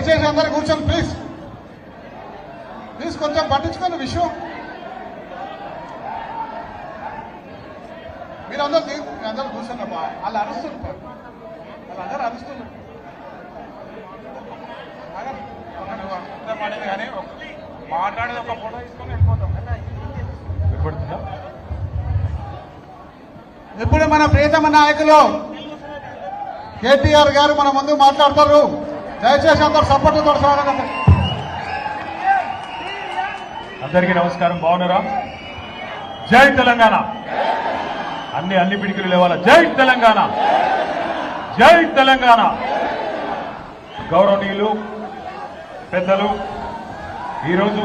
దయచేసి అందరు కూర్చొని ప్లీజ్ ప్లీజ్ కొంచెం పట్టించుకోండి విషయం. మీరందరూ కూర్చొని వాళ్ళు అరుస్తున్నారు, వాళ్ళందరూ అరుస్తున్నారు కానీ మాట్లాడేది ఒక ఫోటో తీసుకొని వెళ్ళిపోతాం. ఇప్పుడు మన ప్రియతమ నాయకులు కేటీఆర్ గారు మన ముందు మాట్లాడతారు. దయచేసి అందరూ సపోర్ట్ తోడుకోవాలి. అందరికీ నమస్కారం. బాగున్నారా? జై తెలంగాణ. అన్ని పిడికిలు లేవాల. జై తెలంగాణ, జై తెలంగాణ. గౌరవనీయులు పెద్దలు, ఈరోజు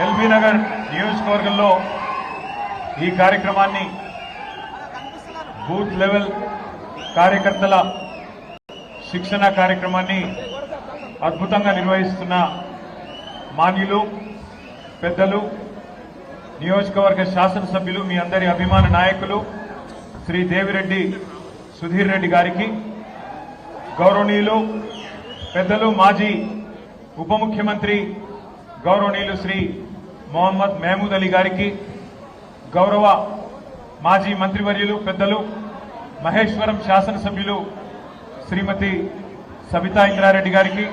ఎల్బీ నగర్ నియోజకవర్గంలో ఈ కార్యక్రమాన్ని బూత్ లెవెల్ కార్యకర్తల శిక్షణ కార్యక్రమాన్ని అద్భుతంగా నిర్వహిస్తున్న మాన్యులు పెద్దలు, నియోజకవర్గ శాసనసభ్యులు, మీ అందరి అభిమాన నాయకులు శ్రీ దేవిరెడ్డి సుధీర్ రెడ్డి గారికి, గౌరవనీయులు పెద్దలు మాజీ ఉప ముఖ్యమంత్రి గౌరవనీయులు శ్రీ మొహమ్మద్ మహమూద్ అలీ గారికి, గౌరవ మాజీ మంత్రివర్యులు పెద్దలు మహేశ్వరం శాసనసభ్యులు శ్రీమతి సబితా ఇంద్రారెడ్డి గారికి,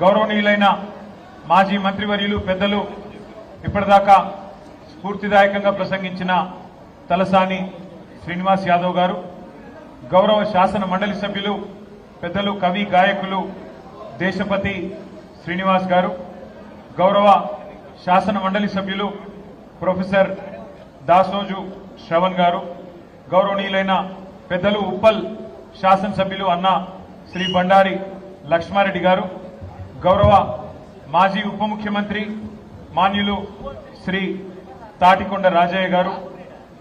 గౌరవనీయులైన మాజీ మంత్రివర్యులు పెద్దలు ఇప్పటిదాకా స్ఫూర్తిదాయకంగా ప్రసంగించిన తలసాని శ్రీనివాస్ యాదవ్ గారు, గౌరవ శాసన మండలి సభ్యులు పెద్దలు కవి గాయకులు దేశపతి శ్రీనివాస్ గారు, గౌరవ శాసన మండలి సభ్యులు ప్రొఫెసర్ దాసోజు శ్రవణ్ గారు, గౌరవనీయులైన పెద్దలు ఉప్పల్ శాసనసభ్యులు అన్న శ్రీ బండారి లక్ష్మారెడ్డి గారు, గౌరవ మాజీ ఉప ముఖ్యమంత్రి మాన్యులు శ్రీ తాటికొండ రాజయ్య గారు,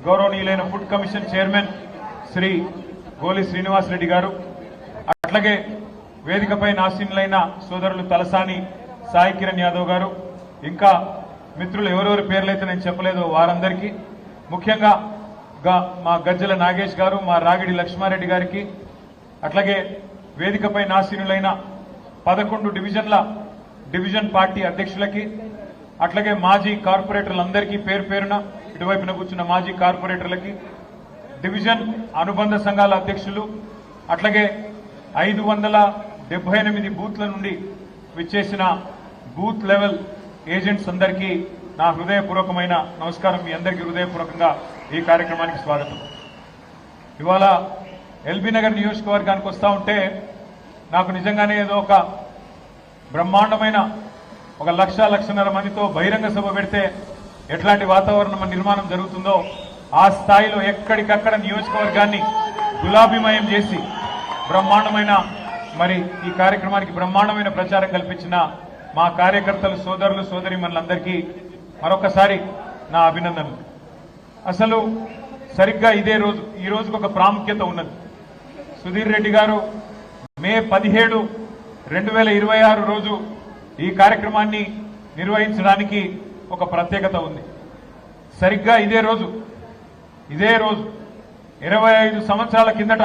గౌరవనీయులైన ఫుడ్ కమిషన్ చైర్మన్ శ్రీ గోలి శ్రీనివాసరెడ్డి గారు, అట్లాగే వేదికపై ఆసీనులైన సోదరులు తలసాని సాయి కిరణ్ యాదవ్ గారు, ఇంకా మిత్రులు ఎవరెవరి పేర్లైతే నేను చెప్పలేదో వారందరికీ, ముఖ్యంగా మా గజ్జల నాగేష్ గారు, మా రాగిడి లక్ష్మారెడ్డి గారికి, అట్లాగే వేదికపై ఆసీనులైన 11 డివిజన్ పార్టీ అధ్యక్షులకి, అట్లాగే మాజీ కార్పొరేటర్లందరికీ పేరు పేరున, ఇటువైపున కూర్చున్న మాజీ కార్పొరేటర్లకి, డివిజన్ అనుబంధ సంఘాల అధ్యక్షులు, అట్లాగే 578 బూత్ల నుండి విచ్చేసిన బూత్ లెవెల్ ఏజెంట్స్ అందరికీ నా హృదయపూర్వకమైన నమస్కారం. మీ అందరికీ హృదయపూర్వకంగా ఈ కార్యక్రమానికి స్వాగతం. ఇవాళ ఎల్బీ నగర్ నియోజకవర్గానికి వస్తూ ఉంటే నాకు నిజంగానే ఏదో ఒక బ్రహ్మాండమైన 1,00,00,000 మందితో బహిరంగ సభ పెడితే ఎట్లాంటి వాతావరణం నిర్మాణం జరుగుతుందో ఆ స్థాయిలో ఎక్కడికక్కడ నియోజకవర్గాన్ని గులాబీమయం చేసి బ్రహ్మాండమైన మరి ఈ కార్యక్రమానికి బ్రహ్మాండమైన ప్రచారం కల్పించిన మా కార్యకర్తలు సోదరులు సోదరీమణులందరికీ మరొకసారి నా అభినందనలు. అసలు సరిగ్గా ఇదే రోజు, ఈ రోజుకు ఒక ప్రాముఖ్యత ఉన్నది. సుధీర్ రెడ్డి గారు మే 17, 2026 రోజు ఈ కార్యక్రమాన్ని నిర్వహించడానికి ఒక ప్రత్యేకత ఉంది. సరిగ్గా ఇదే రోజు 25 సంవత్సరాల కిందట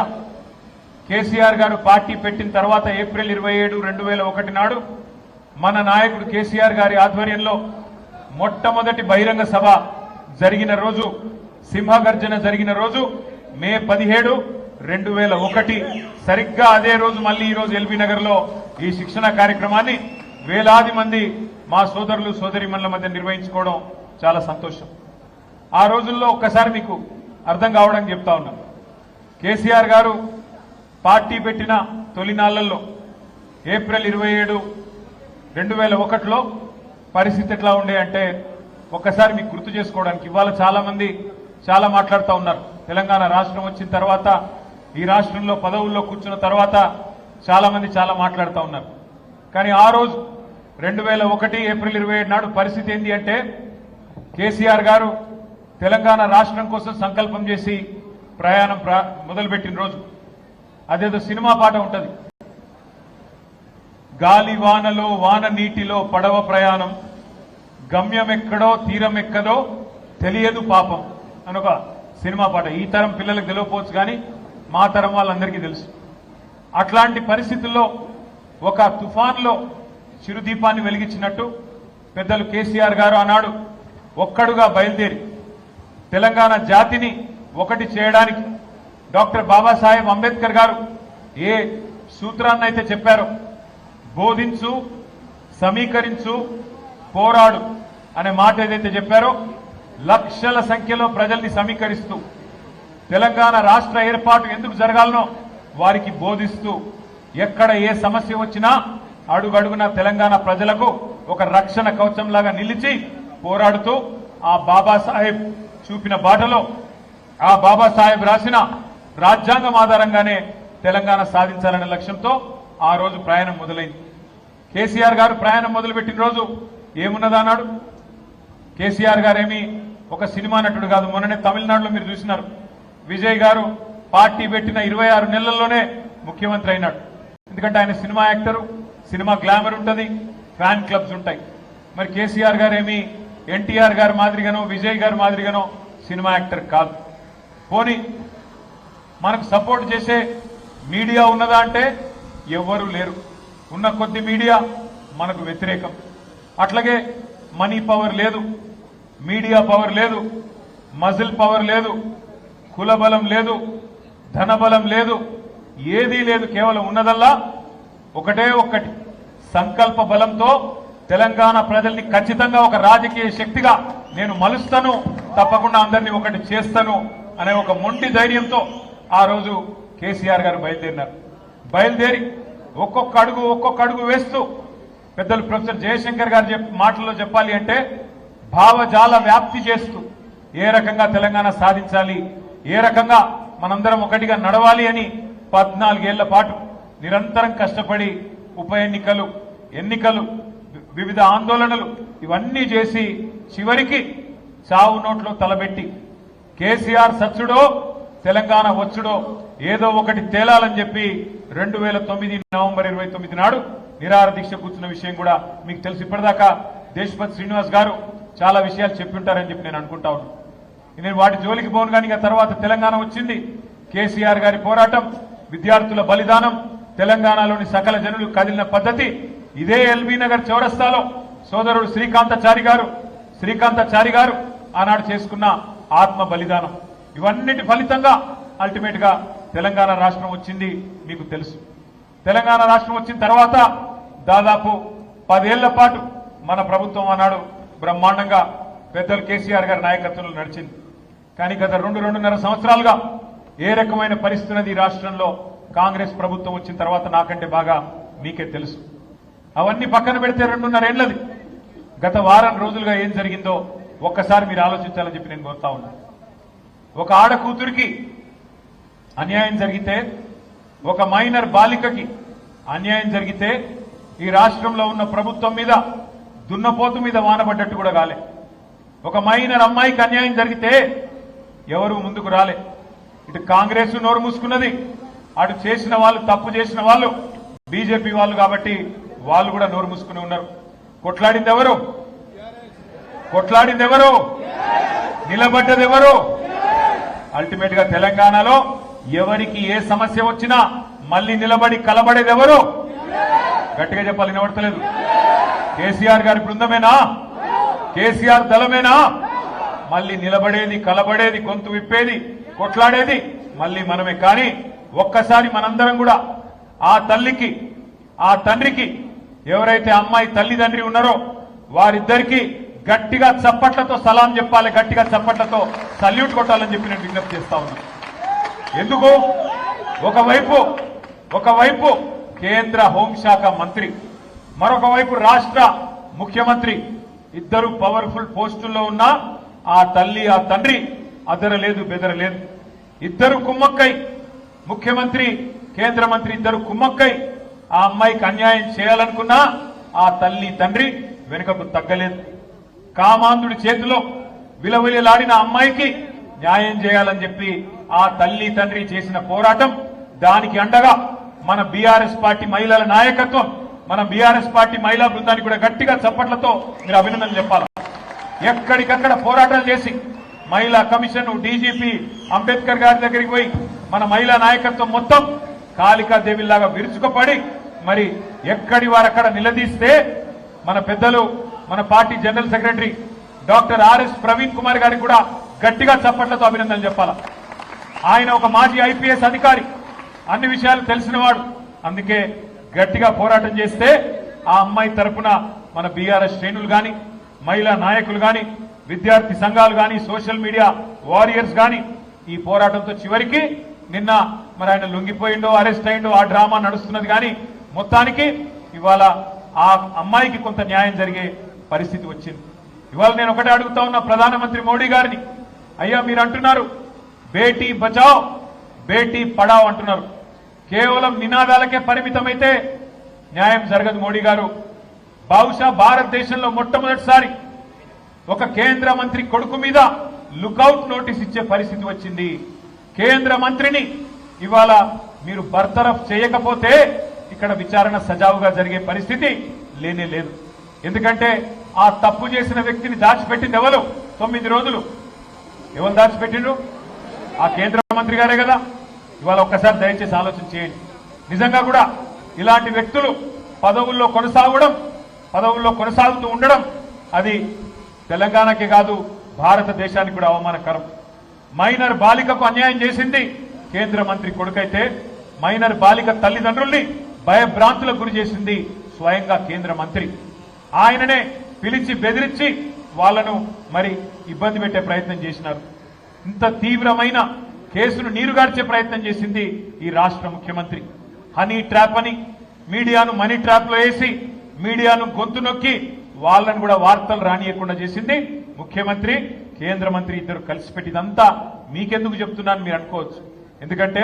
కేసీఆర్ గారు పార్టీ పెట్టిన తర్వాత ఏప్రిల్ 27, 2001 నాడు మన నాయకుడు కేసీఆర్ గారి ఆధ్వర్యంలో మొట్టమొదటి బహిరంగ సభ జరిగిన రోజు, సింహగర్జన జరిగిన రోజు మే 17, 2001. సరిగ్గా అదే రోజు మళ్ళీ ఈ రోజు ఎల్బీ నగర్ లో ఈ శిక్షణ కార్యక్రమాన్ని వేలాది మంది మా సోదరులు సోదరీమణుల మధ్య నిర్వహించుకోవడం చాలా సంతోషం. ఆ రోజుల్లో ఒక్కసారి మీకు అర్థం కావడానికి చెప్తా ఉన్నాను. కేసీఆర్ గారు పార్టీ పెట్టిన తొలినాళ్లలో ఏప్రిల్ 27, 2001లో పరిస్థితి ఎట్లా ఉండే అంటే ఒక్కసారి మీకు గుర్తు చేసుకోవడానికి. ఇవాళ చాలా మంది చాలా మాట్లాడుతూ ఉన్నారు. తెలంగాణ రాష్ట్రం వచ్చిన తర్వాత, ఈ రాష్ట్రంలో పదవుల్లో కూర్చున్న తర్వాత చాలా మంది చాలా మాట్లాడుతూ ఉన్నారు. కానీ ఆ రోజు 2001 ఏప్రిల్ 27 నాడు పరిస్థితి ఏంటి అంటే కేసీఆర్ గారు తెలంగాణ రాష్ట్రం కోసం సంకల్పం చేసి ప్రయాణం మొదలుపెట్టిన రోజు. అదేదో సినిమా పాట ఉంటది, గాలి వానలో వాన నీటిలో పడవ ప్రయాణం, గమ్యమెక్కడో తీరమెక్కదో తెలియదు పాపం అని ఒక సినిమా పాట. ఈ తరం పిల్లలకు తెలియకపోవచ్చు కానీ మా తరం వాళ్ళందరికీ తెలుసు. అట్లాంటి పరిస్థితుల్లో ఒక తుఫాన్లో చిరుదీపాన్ని వెలిగించినట్టు పెద్దలు కేసీఆర్ గారు ఆనాడు ఒక్కడుగా బయలుదేరి తెలంగాణ జాతిని ఒకటి చేయడానికి డాక్టర్ బాబాసాహెబ్ అంబేద్కర్ గారు ఏ సూత్రాన్నైతే చెప్పారో, బోధించు, సమీకరించు, పోరాడు అనే మాట ఏదైతే చెప్పారో, లక్షల సంఖ్యలో ప్రజల్ని సమీకరిస్తూ తెలంగాణ రాష్ట్ర ఏర్పాటు ఎందుకు జరగాలనో వారికి బోధిస్తూ, ఎక్కడ ఏ సమస్య వచ్చినా అడుగడుగున తెలంగాణ ప్రజలకు ఒక రక్షణ కవచంలాగా నిలిచి పోరాడుతూ ఆ బాబాసాహెబ్ చూపిన బాటలో, ఆ బాబాసాహెబ్ రాసిన రాజ్యాంగం ఆధారంగానే తెలంగాణ సాధించాలనే లక్ష్యంతో ఆ రోజు ప్రయాణం మొదలైంది. కేసీఆర్ గారు ప్రయాణం మొదలుపెట్టిన రోజు ఏమున్నదన్నాడు? కేసీఆర్ గారేమి ఒక సినిమా నటుడు కాదు. మొన్ననే తమిళనాడులో మీరు చూసినారు, విజయ్ గారు పార్టీ పెట్టిన 26 నెలల్లోనే ముఖ్యమంత్రి అయినాడు. ఎందుకంటే ఆయన సినిమా యాక్టరు, సినిమా గ్లామర్ ఉంటుంది, ఫ్యాన్ క్లబ్స్ ఉంటాయి. మరి కేసీఆర్ గారేమి ఎన్టీఆర్ గారి మాదిరిగానో విజయ్ గారి మాదిరిగానో సినిమా యాక్టర్ కాదు. పోనీ మనకు సపోర్ట్ చేసే మీడియా ఉన్నదా అంటే ఎవ్వరూ లేరు. ఉన్న కొద్ది మీడియా మనకు వ్యతిరేకం. అట్లాగే మనీ పవర్ లేదు, మీడియా పవర్ లేదు, మజిల్ పవర్ లేదు, కుల బలం లేదు, ధన బలం లేదు, ఏదీ లేదు. కేవలం ఉన్నదల్లా ఒకటే ఒక్కటి, సంకల్ప బలంతో తెలంగాణ ప్రజల్ని ఖచ్చితంగా ఒక రాజకీయ శక్తిగా నేను మలుస్తాను, తప్పకుండా అందరినీ ఒకటి చేస్తాను అనే ఒక మొండి ధైర్యంతో ఆ రోజు కేసీఆర్ గారు బయలుదేరినారు. బయలుదేరి ఒక్కొక్క అడుగు వేస్తూ పెద్దలు ప్రొఫెసర్ జయశంకర్ గారు మాటల్లో చెప్పాలి అంటే భావజాల వ్యాప్తి చేస్తూ ఏ రకంగా తెలంగాణ సాధించాలి, ఏ రకంగా మనందరం ఒకటిగా నడవాలి అని 14 ఏళ్ల పాటు నిరంతరం కష్టపడి ఉప ఎన్నికలు, వివిధ ఆందోళనలు ఇవన్నీ చేసి చివరికి చావు నోట్లో తలబెట్టి కేసీఆర్ సచ్చుడో తెలంగాణ వచ్చుడో ఏదో ఒకటి తేలాలని చెప్పి 2009 నవంబర్ 29 నాడు నిరాహార దీక్ష కూర్చున్న విషయం కూడా మీకు తెలుసు. ఇప్పటిదాకా దేశపతి శ్రీనివాస్ గారు చాలా విషయాలు చెప్పింటారని చెప్పి నేను అనుకుంటా ఉన్నాను. నేను వాటి జోలికి పోను. కానీ ఇక తర్వాత తెలంగాణ వచ్చింది, కేసీఆర్ గారి పోరాటం, విద్యార్థుల బలిదానం, తెలంగాణలోని సకల జనులు కదిలిన పద్ధతి, ఇదే ఎల్బీ నగర్ చౌరస్తాలో సోదరుడు శ్రీకాంతాచారి గారు ఆనాడు చేసుకున్న ఆత్మ బలిదానం, ఇవన్నిటి ఫలితంగా అల్టిమేట్ గా తెలంగాణ రాష్ట్రం వచ్చింది మీకు తెలుసు. తెలంగాణ రాష్ట్రం వచ్చిన తర్వాత దాదాపు 10 ఏళ్ల పాటు మన ప్రభుత్వం ఆనాడు బ్రహ్మాండంగా పెద్దలు కేసీఆర్ గారి నాయకత్వంలో నడిచింది. కానీ గత 2-2.5 సంవత్సరాలుగా ఏ రకమైన పరిస్థితి ఉన్నది ఈ రాష్ట్రంలో కాంగ్రెస్ ప్రభుత్వం వచ్చిన తర్వాత నాకంటే బాగా మీకే తెలుసు. అవన్నీ పక్కన పెడితే 2.5 ఏళ్లది గత వారం రోజులుగా ఏం జరిగిందో ఒక్కసారి మీరు ఆలోచించాలని చెప్పి నేను కోరుతా ఉన్నా. ఒక ఆడ కూతురికి అన్యాయం జరిగితే, ఒక మైనర్ బాలికకి అన్యాయం జరిగితే ఈ రాష్ట్రంలో ఉన్న ప్రభుత్వం మీద దున్నపోతు మీద వానబడ్డట్టు కూడా కాలే. ఒక మైనర్ అమ్మాయికి అన్యాయం జరిగితే ఎవరు ముందుకు రాలే. ఇటు కాంగ్రెస్ నోరు మూసుకున్నది, అటు చేసిన వాళ్ళు, తప్పు చేసిన వాళ్ళు బీజేపీ వాళ్ళు కాబట్టి వాళ్ళు కూడా నోరు మూసుకుని ఉన్నారు. కొట్లాడింది ఎవరు? నిలబడ్డది ఎవరు? అల్టిమేట్ గా తెలంగాణలో ఎవరికి ఏ సమస్య వచ్చినా మళ్ళీ నిలబడి కలబడేది ఎవరు? గట్టిగా చెప్పాలి, వినబడతలేదు. కేసీఆర్ గారి బృందమేనా? కేసీఆర్ దళమేనా? మళ్ళీ నిలబడేది, కలబడేది, గొంతు విప్పేది, కొట్లాడేది మళ్ళీ మనమే. కానీ ఒక్కసారి మనందరం కూడా ఆ తల్లికి, ఆ తండ్రికి, ఎవరైతే అమ్మాయి తల్లిదండ్రి ఉన్నారో వారిద్దరికీ గట్టిగా చప్పట్లతో సలాం చెప్పాలి, గట్టిగా చప్పట్లతో సల్యూట్ కొట్టాలని చెప్పి నేను విజ్ఞప్తి చేస్తా ఉన్నాను. ఎందుకు? ఒకవైపు కేంద్ర హోంశాఖ మంత్రి, మరొక వైపు రాష్ట్ర ముఖ్యమంత్రి, ఇద్దరు పవర్ఫుల్ పోస్టుల్లో ఉన్న ఆ తల్లి, ఆ తండ్రి అదరలేదు, బెదరలేదు. ఇద్దరు కుమ్మక్కై, ముఖ్యమంత్రి, కేంద్ర మంత్రి ఇద్దరు కుమ్మక్కై ఆ అమ్మాయికి అన్యాయం చేయాలనుకున్నా ఆ తల్లి, తండ్రి వెనుకకు తగ్గలేదు. కామాంధుడి చేతిలో విలవిలలాడిన అమ్మాయికి న్యాయం చేయాలని చెప్పి ఆ తల్లి, తండ్రి చేసిన పోరాటం, దానికి అండగా మన బీఆర్ఎస్ పార్టీ మహిళల నాయకత్వం, మన బీఆర్ఎస్ పార్టీ మహిళా బృందానికి కూడా గట్టిగా చప్పట్లతో మీరు అభినందనలు చెప్పాలి. ఎక్కడికక్కడ పోరాటాలు చేసి మహిళా కమిషన్, డీజీపీ అంబేద్కర్ గారి దగ్గరికి పోయి మన మహిళా నాయకత్వం మొత్తం కాళికాదేవిలాగా విరుచుకుపడి మరి ఎక్కడి వారక్కడ నిలదీస్తే మన పెద్దలు మన party general secretary doctor RS Praveen Kumar గారికి కూడా గట్టిగా చప్పట్లతో అభినందనలు చెప్పాలా. ఆయన ఒక మాజీ ఐపీఎస్ అధికారి, అన్ని విషయాలు తెలిసినవాడు. అందుకే గట్టిగా పోరాటం చేస్తే ఆ అమ్మాయి తరపున మన బీఆర్ఎస్ శ్రేణులు గాని, మహిళా నాయకులు గాని, విద్యార్థి సంఘాలు గాని, సోషల్ మీడియా వారియర్స్ గాని ఈ పోరాటంతో చివరికి నిన్న మరి ఆయన లొంగిపోయిండో అరెస్ట్ అయిండో ఆ డ్రామా నడుస్తున్నది. కానీ మొత్తానికి ఇవాళ ఆ అమ్మాయికి కొంత న్యాయం జరిగే పరిస్థితి వచ్చింది. ఇవాళ నేను ఒకటే అడుగుతా ఉన్నా ప్రధానమంత్రి మోడీ గారిని, అయ్యా మీరు అంటున్నారు బేటీ బచావ్ బేటీ పడావ్ అంటున్నారు, కేవలం నినాదాలకే పరిమితమైతే న్యాయం జరగదు మోడీ గారు. బహుశా భారతదేశంలో మొట్టమొదటిసారి ఒక కేంద్ర మంత్రి కొడుకు మీద లుకౌట్ నోటీస్ ఇచ్చే పరిస్థితి వచ్చింది. కేంద్ర మంత్రిని ఇవాళ మీరు బర్తరఫ్ చేయకపోతే ఇక్కడ విచారణ సజావుగా జరిగే పరిస్థితి లేనే లేదు. ఎందుకంటే ఆ తప్పు చేసిన వ్యక్తిని దాచిపెట్టింది ఎవరు? 9 రోజులు ఎవరు దాచిపెట్టిండ్రు? ఆ కేంద్ర మంత్రి గారే కదా. ఇవాళ ఒక్కసారి దయచేసి ఆలోచన చేయండి. నిజంగా కూడా ఇలాంటి వ్యక్తులు పదవుల్లో కొనసాగుతూ ఉండడం అది తెలంగాణకే కాదు భారతదేశానికి కూడా అవమానకరం. మైనర్ బాలికకు అన్యాయం చేసింది కేంద్ర మంత్రి కొడుకైతే మైనర్ బాలిక తల్లిదండ్రుల్ని భయభ్రాంతులకు గురి చేసింది స్వయంగా కేంద్ర మంత్రి. ఆయననే పిలిచి బెదిరించి వాళ్లను మరి ఇబ్బంది పెట్టే ప్రయత్నం చేసినారు. ఇంత తీవ్రమైన కేసును నీరుగార్చే ప్రయత్నం చేసింది ఈ రాష్ట్ర ముఖ్యమంత్రి. హనీ ట్రాప్ అని మీడియాను మనీ ట్రాప్ లో వేసి మీడియాను గొంతు నొక్కి వాళ్ళను కూడా వార్తలు రానియకుండా చేసింది ముఖ్యమంత్రి, కేంద్ర మంత్రి ఇద్దరు కలిసి పెట్టిదంతా మీకెందుకు చెప్తున్నాను మీరు అనుకోవచ్చు. ఎందుకంటే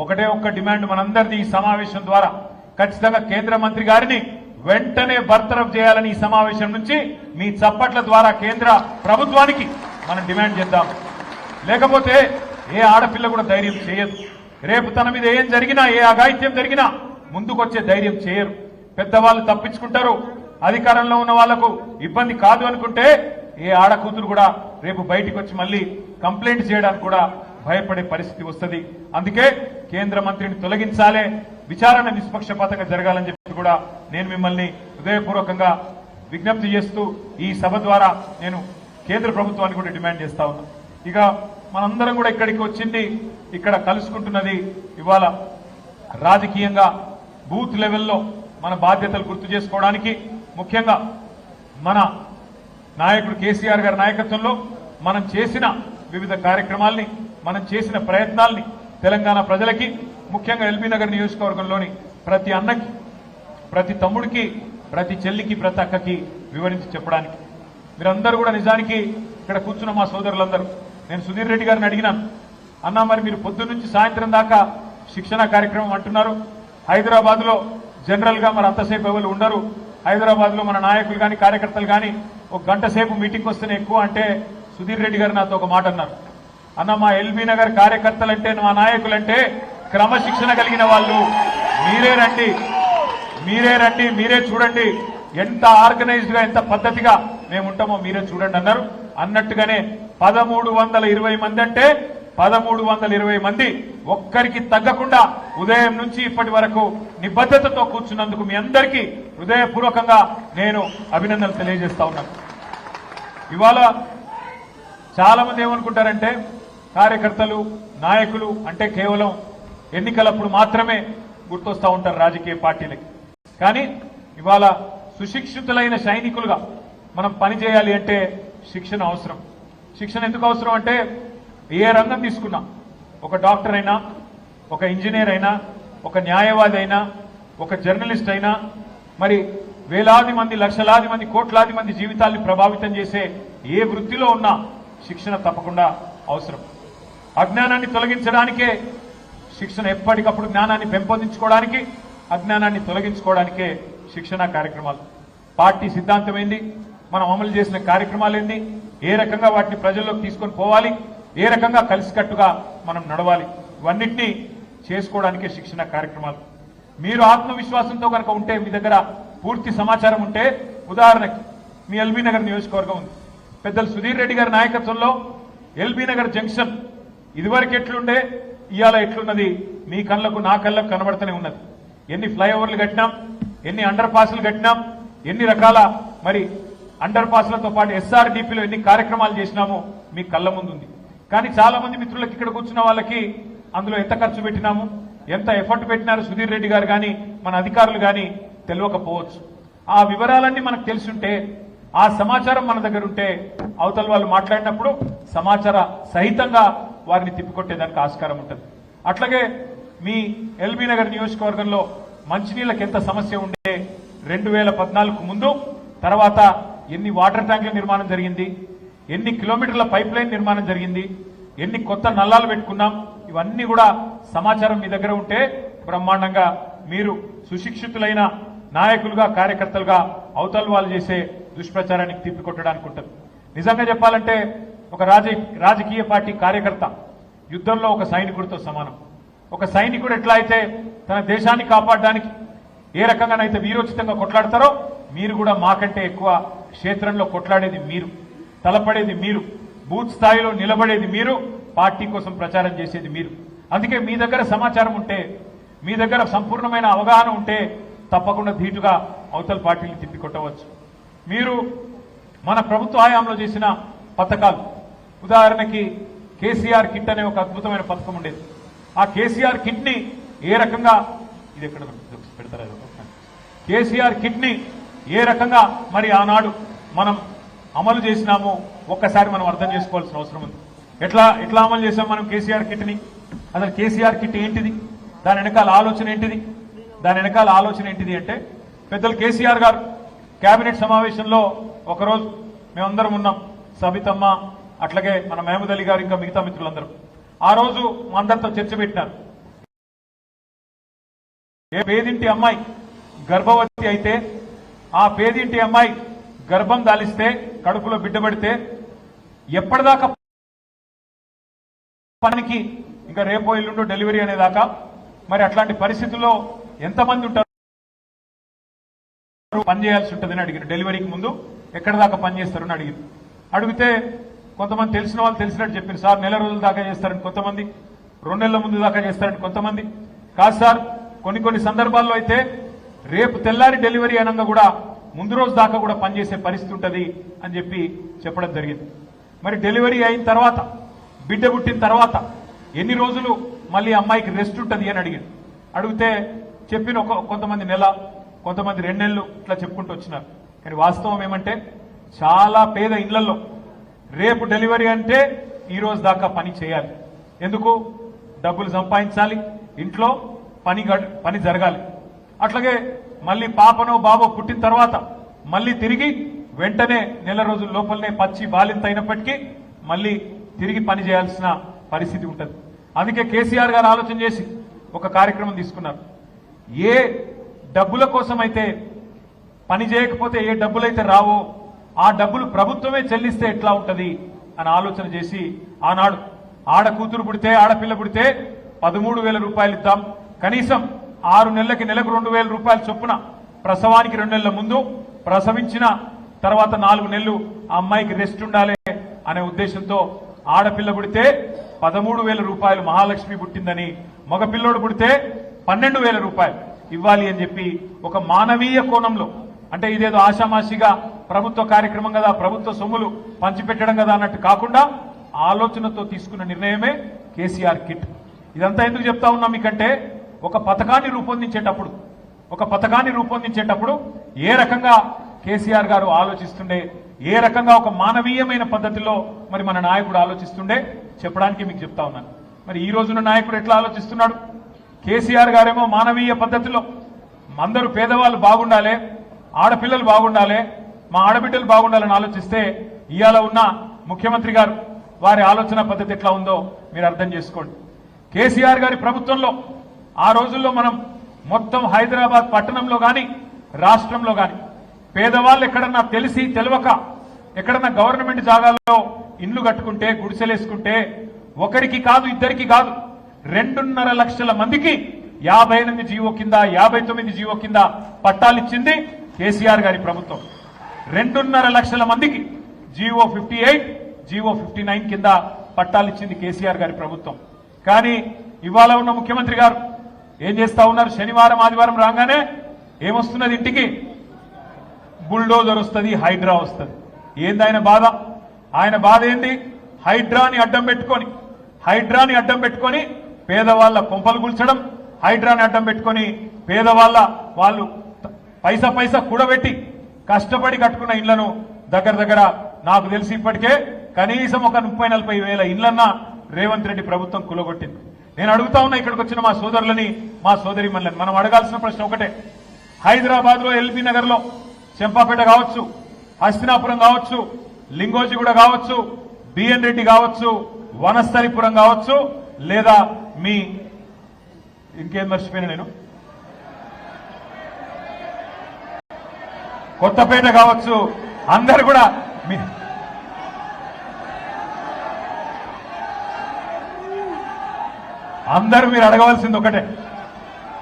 ఒకటే ఒక్క డిమాండ్ మనందరిది ఈ సమావేశం ద్వారా, ఖచ్చితంగా కేంద్ర మంత్రి గారిని వెంటనే బర్తరఫ్ చేయాలని ఈ సమావేశం నుంచి మీ చప్పట్ల ద్వారా కేంద్ర ప్రభుత్వానికి మనం డిమాండ్ చేద్దాం. లేకపోతే ఏ ఆడపిల్ల కూడా ధైర్యం చేయదు. రేపు తన మీద ఏం జరిగినా, ఏ అఘాయిత్యం జరిగినా ముందుకొచ్చే ధైర్యం చేయరు. పెద్దవాళ్ళు తప్పించుకుంటారు. అధికారంలో ఉన్న వాళ్లకు ఇబ్బంది కాదు అనుకుంటే ఏ ఆడకూతురు కూడా రేపు బయటికి వచ్చి మళ్ళీ కంప్లైంట్ చేయడానికి కూడా భయపడే పరిస్థితి వస్తుంది. అందుకే కేంద్ర మంత్రిని తొలగించాలే, విచారణ నిష్పక్షపాతంగా జరగాలని చెప్పి కూడా నేను మిమ్మల్ని హృదయపూర్వకంగా విజ్ఞప్తి చేస్తూ ఈ సభ ద్వారా నేను కేంద్ర ప్రభుత్వాన్ని కూడా డిమాండ్ చేస్తా ఉన్నా. ఇక మనందరం కూడా ఇక్కడికి వచ్చింది, ఇక్కడ కలుసుకుంటున్నది ఇవాళ రాజకీయంగా బూత్ లెవెల్లో మన బాధ్యతలు గుర్తు చేసుకోవడానికి, ముఖ్యంగా మన నాయకుడు కేసీఆర్ గారి నాయకత్వంలో మనం చేసిన వివిధ కార్యక్రమాల్ని, మనం చేసిన ప్రయత్నాల్ని తెలంగాణ ప్రజలకి, ముఖ్యంగా ఎల్బీ నగర్ నియోజకవర్గంలోని ప్రతి అన్నకి, ప్రతి తమ్ముడికి, ప్రతి చెల్లికి, ప్రతి అక్కకి వివరించి చెప్పడానికి. మీరందరూ కూడా నిజానికి ఇక్కడ కూర్చున్న మా సోదరులందరూ, నేను సుధీర్ రెడ్డి గారిని అడిగినాను, అన్నా మరి మీరు పొద్దున్న నుంచి సాయంత్రం దాకా శిక్షణ కార్యక్రమం అంటున్నారు, హైదరాబాద్ లో జనరల్ గా మరి అంతసేపు ఎవరు ఉండరు, హైదరాబాద్ లో మన నాయకులు కానీ కార్యకర్తలు కానీ ఒక గంట సేపు మీటింగ్ వస్తేనే ఎక్కువ అంటే సుధీర్ రెడ్డి గారు నాతో ఒక మాట అన్నారు, అన్న మా ఎల్బీ నగర్ కార్యకర్తలంటే మా నాయకులంటే క్రమశిక్షణ కలిగిన వాళ్ళు, మీరే రండి మీరే చూడండి ఎంత ఆర్గనైజ్డ్ గా ఎంత పద్ధతిగా మేము ఉంటామో మీరే చూడండి అన్నారు. అన్నట్టుగానే 1320 మంది అంటే 1320 మంది ఒక్కరికి తగ్గకుండా ఉదయం నుంచి ఇప్పటి వరకు నిబద్ధతతో కూర్చున్నందుకు మీ అందరికీ హృదయపూర్వకంగా నేను అభినందనలు తెలియజేస్తా ఉన్నాను. ఇవాళ చాలా మంది ఏమనుకుంటారంటే కార్యకర్తలు, నాయకులు అంటే కేవలం ఎన్నికలప్పుడు మాత్రమే గుర్తొస్తా ఉంటారు రాజకీయ పార్టీలకి. కానీ ఇవాళ సుశిక్షితులైన సైనికులుగా మనం పనిచేయాలి అంటే శిక్షణ అవసరం. శిక్షణ ఎందుకు అవసరం అంటే ఏ రంగం తీసుకున్నా, ఒక డాక్టర్ అయినా, ఒక ఇంజనీర్ అయినా, ఒక న్యాయవాది అయినా, ఒక జర్నలిస్ట్ అయినా, మరి వేలాది మంది, లక్షలాది మంది, కోట్లాది మంది జీవితాల్ని ప్రభావితం చేసే ఏ వృత్తిలో ఉన్నా శిక్షణ తప్పకుండా అవసరం. అజ్ఞానాన్ని తొలగించడానికే శిక్షణ, ఎప్పటికప్పుడు జ్ఞానాన్ని పెంపొందించుకోవడానికి, అజ్ఞానాన్ని తొలగించుకోవడానికే శిక్షణ కార్యక్రమాలు. పార్టీ సిద్ధాంతం ఏంది, మనం అమలు చేసిన కార్యక్రమాలు ఏంది, ఏ రకంగా వాటిని ప్రజల్లోకి తీసుకొని పోవాలి, ఏ రకంగా కలిసికట్టుగా మనం నడవాలి, ఇవన్నిటినీ చేసుకోవడానికే శిక్షణ కార్యక్రమాలు. మీరు ఆత్మవిశ్వాసంతో కనుక ఉంటే, మీ దగ్గర పూర్తి సమాచారం ఉంటే, ఉదాహరణకి మీ ఎల్బీ నగర్ నియోజకవర్గం ఉంది, పెద్దలు సుధీర్ రెడ్డి గారి నాయకత్వంలో ఎల్బీ నగర్ జంక్షన్ ఇదివరకు ఎట్లుండే, ఇవాళ ఎట్లున్నది మీ కళ్ళకు నా కళ్ళకు కనబడుతూనే ఉన్నది. ఎన్ని ఫ్లైఓవర్లు కట్టినాం, ఎన్ని అండర్ పాస్లు కట్టినాం, ఎన్ని రకాల మరి అండర్ పాస్లతో పాటు SRDPలో ఎన్ని కార్యక్రమాలు చేసినామో మీ కళ్ళ ముందు ఉంది. కానీ చాలా మంది మిత్రులకు ఇక్కడ కూర్చున్న వాళ్ళకి అందులో ఎంత ఖర్చు పెట్టినాము, ఎంత ఎఫర్ట్ పెట్టినారు సుధీర్ రెడ్డి గారు కానీ మన అధికారులు కానీ తెలియకపోవచ్చు. ఆ వివరాలన్నీ మనకు తెలుసుంటే, ఆ సమాచారం మన దగ్గర ఉంటే అవతల వాళ్ళు మాట్లాడినప్పుడు సమాచార సహితంగా వారిని తిప్పికొట్టేదానికి ఆస్కారం ఉంటుంది. అట్లాగే మీ ఎల్బీ నగర్ నియోజకవర్గంలో మంచినీళ్ళకి ఎంత సమస్య ఉండే 2014 ముందు తర్వాత ఎన్ని వాటర్ ట్యాంకుల నిర్మాణం జరిగింది, ఎన్ని కిలోమీటర్ల పైప్ లైన్ నిర్మాణం జరిగింది, ఎన్ని కొత్త నల్లాలు పెట్టుకున్నాం, ఇవన్నీ కూడా సమాచారం మీ దగ్గర ఉంటే బ్రహ్మాండంగా మీరు సుశిక్షితులైన నాయకులుగా కార్యకర్తలుగా అవతల వాళ్ళు చేసే దుష్ప్రచారానికి తిప్పికొట్టడానికి ఉంటుంది. నిజంగా చెప్పాలంటే ఒక రాజకీయ పార్టీ కార్యకర్త యుద్ధంలో ఒక సైనికుడితో సమానం. ఒక సైనికుడు ఎట్లా అయితే తన దేశాన్ని కాపాడడానికి ఏ రకంగానైతే వీరోచితంగా కొట్లాడతారో మీరు కూడా మాకంటే ఎక్కువ క్షేత్రంలో కొట్లాడేది మీరు, తలపడేది మీరు, బూత్ స్థాయిలో నిలబడేది మీరు, పార్టీ కోసం ప్రచారం చేసేది మీరు. అందుకే మీ దగ్గర సమాచారం ఉంటే, మీ దగ్గర సంపూర్ణమైన అవగాహన ఉంటే తప్పకుండా ధీటుగా అవతల పార్టీని తిప్పికొట్టవచ్చు. మీరు మన ప్రభుత్వ హయాంలో చేసిన పథకాలు, ఉదాహరణకి కేసీఆర్ కిట్ అనే ఒక అద్భుతమైన పథకం ఉండేది. ఆ కేసీఆర్ కిట్ ని ఏ రకంగా, ఇది ఎక్కడ పెడతారా, కేసీఆర్ కిట్ ని ఏ రకంగా మరి ఆనాడు మనం అమలు చేసినామో ఒక్కసారి మనం అర్థం చేసుకోవాల్సిన అవసరం ఉంది. ఎట్లా అమలు చేసాం మనం కేసీఆర్ కిట్ ని? అసలు కేసీఆర్ కిట్ ఏంటిది, దాని వెనకాల ఆలోచన ఏంటిది? దాని వెనకాల ఆలోచన ఏంటిది అంటే, పెద్దలు కేసీఆర్ గారు కేబినెట్ సమావేశంలో ఒకరోజు మేమందరం ఉన్నాం, సబితమ్మ అట్లాగే మన మహమూద్ అలీ గారు ఇంకా మిగతా మిత్రులందరూ. ఆ రోజు మా అందరితో చర్చ పెట్టినారు. ఏ పేదింటి అమ్మాయి గర్భవతి అయితే, ఆ పేదింటి అమ్మాయి గర్భం దాలిస్తే, కడుపులో బిడ్డబడితే ఎప్పటిదాకా పనికి, ఇంకా రేపో ఎల్లుండో డెలివరీ అనేదాకా, మరి అట్లాంటి పరిస్థితుల్లో ఎంతమంది ఉంటారు పని చేయాల్సి ఉంటుందని అడిగిన. డెలివరీకి ముందు ఎక్కడ దాకా పని చేస్తారని అడిగింది. అడిగితే కొంతమంది తెలిసిన వాళ్ళు తెలిసినట్టు చెప్పింది. సార్ నెల రోజుల దాకా చేస్తారని కొంతమంది, 2 నెలల ముందు దాకా చేస్తారని కొంతమంది. కాదు సార్, కొన్ని సందర్భాల్లో అయితే రేపు తెల్లారి డెలివరీ అనగా కూడా ముందు రోజు దాకా కూడా పనిచేసే పరిస్థితి ఉంటుంది అని చెప్పి చెప్పడం జరిగింది. మరి డెలివరీ అయిన తర్వాత, బిడ్డ పుట్టిన తర్వాత ఎన్ని రోజులు మళ్ళీ అమ్మాయికి రెస్ట్ ఉంటుంది అని అడిగింది. అడిగితే చెప్పిన కొంతమంది నెల, కొంతమంది 2 నెలలు ఇట్లా చెప్పుకుంటూ వచ్చినారు. కానీ వాస్తవం ఏమంటే చాలా పేద ఇళ్లలో రేపు డెలివరీ అంటే ఈ రోజు దాకా పని చేయాలి. ఎందుకు? డబ్బులు సంపాదించాలి, ఇంట్లో పని జరగాలి. అట్లాగే మళ్ళీ పాపనో బాబో పుట్టిన తర్వాత మళ్ళీ తిరిగి వెంటనే నెల రోజుల లోపలనే పచ్చి బాలింత అయినప్పటికీ మళ్ళీ తిరిగి పని చేయాల్సిన పరిస్థితి ఉంటుంది. అందుకే కేసీఆర్ గారు ఆలోచన చేసి ఒక కార్యక్రమం తీసుకున్నారు. ఏ డబ్బుల కోసం అయితే పని చేయకపోతే, ఏ డబ్బులైతే రావో ఆ డబ్బులు ప్రభుత్వమే చెల్లిస్తే ఎట్లా ఉంటుంది అని ఆలోచన చేసి, ఆనాడు ఆడ కూతురు పుడితే, ఆడపిల్ల పుడితే 13,000 రూపాయలు ఇద్దాం, కనీసం 6 నెలలకి నెలకు 2,000 రూపాయలు చొప్పున, ప్రసవానికి 2 నెలల ముందు, ప్రసవించిన తర్వాత 4 నెలలు ఆ అమ్మాయికి రెస్ట్ ఉండాలి అనే ఉద్దేశంతో ఆడపిల్ల పుడితే 13,000 రూపాయలు మహాలక్ష్మి పుట్టిందని, మగపిల్లోడు పుడితే 12,000 రూపాయలు ఇవ్వాలి అని చెప్పి ఒక మానవీయ కోణంలో, అంటే ఇదేదో ఆషామాషిగా ప్రభుత్వ కార్యక్రమం కదా, ప్రభుత్వ సొమ్ములు పంచిపెట్టడం కదా అన్నట్టు కాకుండా ఆలోచనతో తీసుకున్న నిర్ణయమే కేసీఆర్ కిట్. ఇదంతా ఎందుకు చెప్తా ఉన్నాం మీకంటే, ఒక పథకాన్ని రూపొందించేటప్పుడు ఏ రకంగా కేసీఆర్ గారు ఆలోచిస్తుండే, ఏ రకంగా ఒక మానవీయమైన పద్ధతిలో మరి మన నాయకుడు ఆలోచిస్తుండే చెప్పడానికి మీకు చెప్తా ఉన్నాను. మరి ఈ రోజున నాయకుడు ఎట్లా ఆలోచిస్తున్నాడు? కేసీఆర్ గారేమో మానవీయ పద్ధతిలో అందరూ పేదవాళ్ళు బాగుండాలి, ఆడపిల్లలు బాగుండాలి, మా ఆడబిడ్డలు బాగుండాలని ఆలోచిస్తే, ఇవాళ ఉన్న ముఖ్యమంత్రి గారు వారి ఆలోచన పద్ధతి ఎట్లా ఉందో మీరు అర్థం చేసుకోండి. కేసీఆర్ గారి ప్రభుత్వంలో ఆ రోజుల్లో మనం మొత్తం హైదరాబాద్ పట్టణంలో కానీ రాష్ట్రంలో కానీ పేదవాళ్ళు ఎక్కడన్నా తెలిసి తెలియక ఎక్కడన్నా గవర్నమెంట్ జాగాల్లో ఇండ్లు కట్టుకుంటే, గుడిసెలేసుకుంటే ఒకరికి కాదు, ఇద్దరికి కాదు, 2.5 లక్షల మందికి 58 జీవో కింద, 59 జీవో కింద పట్టాలిచ్చింది కేసీఆర్ గారి ప్రభుత్వం. 2.5 లక్షల మందికి జీవో 58, జీవో 59 కింద పట్టాలిచ్చింది కేసీఆర్ గారి ప్రభుత్వం. కానీ ఇవాళ ఉన్న ముఖ్యమంత్రి గారు ఏం చేస్తా ఉన్నారు? శనివారం ఆదివారం రాగానే ఏమొస్తున్నది ఇంటికి? బుల్డోజర్ వస్తుంది, హైడ్రా వస్తుంది. ఏంది ఆయన బాధ? ఆయన బాధ ఏంది? హైడ్రాని అడ్డం పెట్టుకొని పేదవాళ్ళ కొంపలు కూల్చడం, హైడ్రాని అడ్డం పెట్టుకొని పేదవాళ్ళ వాళ్ళు పైసా కూడబెట్టి కష్టపడి కట్టుకున్న ఇళ్లను దగ్గర నాకు తెలిసి ఇప్పటికే కనీసం ఒక 30-40 వేల ఇళ్లన్నా రేవంత్ రెడ్డి ప్రభుత్వం కూలగొట్టింది. నేను అడుగుతా ఉన్నా ఇక్కడికి వచ్చిన మా సోదరులని, మా సోదరిమణులని, మనం అడగాల్సిన ప్రశ్న ఒకటే. హైదరాబాద్ లో, ఎల్బీ నగర్ లో, చెంపాపేట కావచ్చు, హస్తినాపురం కావచ్చు, లింగోజిగూడ కావచ్చు, బిఎన్ రెడ్డి కావచ్చు, వనస్థలిపురం కావచ్చు, లేదా మీ ఇంకేం మర్చిపోయినా నేను, కొత్తపేట కావచ్చు, అందరు కూడా అందరూ మీరు అడగవలసింది ఒకటే.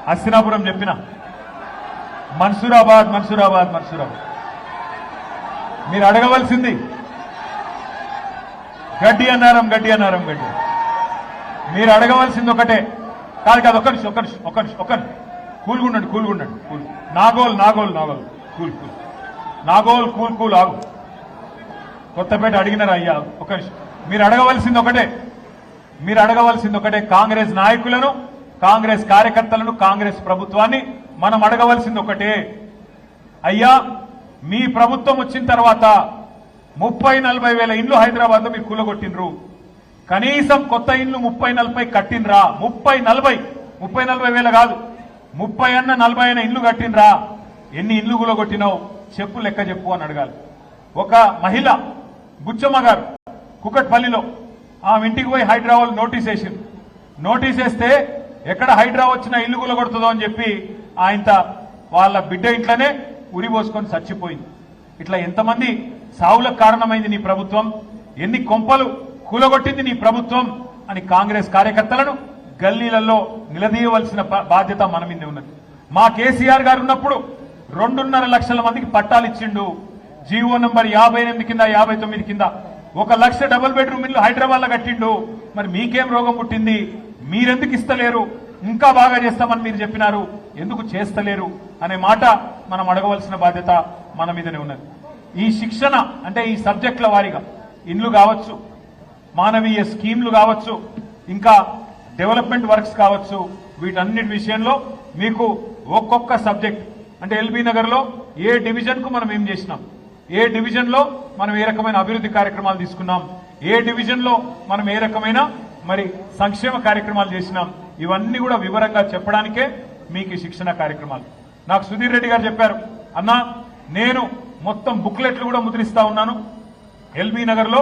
హస్తినాపురం చెప్పిన, మన్సూరాబాద్ మీరు అడగవలసింది గడ్డి అన్నారం. మీరు అడగవలసింది ఒకటే. కాదు ఒక్క నిమిషం కూల్గుండండి. కూల్ ఆగు. కొత్తపేట అడిగినారా అయ్యా? ఒక్క నిమిషం. మీరు అడగవలసింది ఒకటే. కాంగ్రెస్ నాయకులను, కాంగ్రెస్ కార్యకర్తలను, కాంగ్రెస్ ప్రభుత్వాన్ని మనం అడగవలసింది ఒకటే. అయ్యా, మీ ప్రభుత్వం వచ్చిన తర్వాత 30-40 వేల ఇండ్లు హైదరాబాద్ లో మీరు కూలగొట్టినరు. కనీసం కొత్త ఇండ్లు 30-40 కట్టినరా? 30-40 వేల కాదు, 30-40 ఇండ్లు కట్టినరా? ఎన్ని ఇండ్లు కూలగొట్టినావు చెప్పు, లెక్క చెప్పు అని అడగాలి. ఒక మహిళ బుచ్చమ్మ గారు కుకట్పల్లిలో ఆమె ఇంటికి పోయి హైడ్రా వాళ్ళు నోటీస్ వేస్తే ఎక్కడ హైడ్రా వచ్చినా ఇల్లు కూలగొడుతుందో అని చెప్పి ఆయన వాళ్ళ బిడ్డ ఇంట్లోనే ఉరి పోసుకొని చచ్చిపోయింది. ఇట్లా ఎంతమంది సావులకు కారణమైంది నీ ప్రభుత్వం, ఎన్ని కొంపలు కూలగొట్టింది నీ ప్రభుత్వం అని కాంగ్రెస్ కార్యకర్తలను గల్లీలలో నిలదీయవలసిన బాధ్యత మన మీదే ఉన్నది. మా కేసీఆర్ గారు ఉన్నప్పుడు 2.5 లక్షల మందికి పట్టాలు ఇచ్చిండు. జీవో నంబర్ 58 కింద, 59 కింద 1 లక్ష డబుల్ బెడ్రూమ్ ఇల్లు హైదరాబాద్ లో కట్టిండు. మరి మీకేం రోగం పుట్టింది? మీరెందుకు ఇస్తలేరు? ఇంకా బాగా చేస్తామని మీరు చెప్పినారు, ఎందుకు చేస్తలేరు అనే మాట మనం అడగవలసిన బాధ్యత మన మీదనే ఉన్నది. ఈ శిక్షణ అంటే ఈ సబ్జెక్టుల వారీగా ఇండ్లు కావచ్చు, మానవీయ స్కీమ్లు కావచ్చు, ఇంకా డెవలప్మెంట్ వర్క్స్ కావచ్చు, వీటన్నిటి విషయంలో మీకు ఒక్కొక్క సబ్జెక్ట్ అంటే ఎల్బీ నగర్ లో ఏ డివిజన్ కు మనం ఏం చేసినాం, ఏ డివిజన్ లో మనం ఏ రకమైన అభివృద్ధి కార్యక్రమాలు తీసుకున్నాం, ఏ డివిజన్ లో మనం ఏ రకమైన మరి సంక్షేమ కార్యక్రమాలు చేసినాం, ఇవన్నీ కూడా వివరంగా చెప్పడానికే మీకు ఈ శిక్షణ కార్యక్రమాలు. నాకు సుధీర్ రెడ్డి గారు చెప్పారు, అన్నా నేను మొత్తం బుక్లెట్లు కూడా ముద్రిస్తా ఉన్నాను. ఎల్బీ నగర్ లో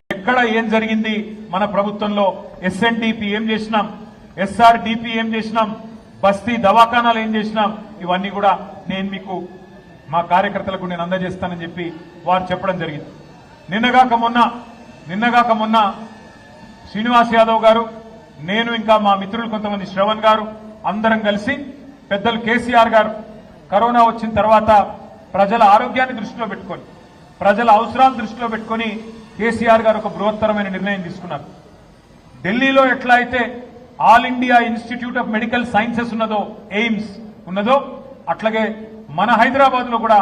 ఎక్కడ ఏం జరిగింది మన ప్రభుత్వంలో, ఎస్ఎన్డిపి ఏం చేసినాం, ఎస్ఆర్డిపి ఏం చేసినాం, బస్తీ దవాఖానాలు ఏం చేసినాం, ఇవన్నీ కూడా నేను మీకు మా కార్యకర్తలకు నేను అందజేస్తానని చెప్పి వారు చెప్పడం జరిగింది. నిన్నగాక మొన్న శ్రీనివాస్ యాదవ్ గారు, నేను ఇంకా మా మిత్రులు కొంతమంది శ్రవణ్ గారు అందరం కలిసి పెద్దలు కేసీఆర్ గారు కరోనా వచ్చిన తర్వాత ప్రజల ఆరోగ్యాన్ని దృష్టిలో పెట్టుకొని, ప్రజల అవసరాలు దృష్టిలో పెట్టుకొని కేసీఆర్ గారు ఒక బృహత్తరమైన నిర్ణయం తీసుకున్నారు. ఢిల్లీలో ఎట్లా అయితే all India institute of medical sciences ఉన్నదో, ఎయిమ్స్ ఉన్నదో, అట్లాగే మన హైదరాబాద్ లో కూడా,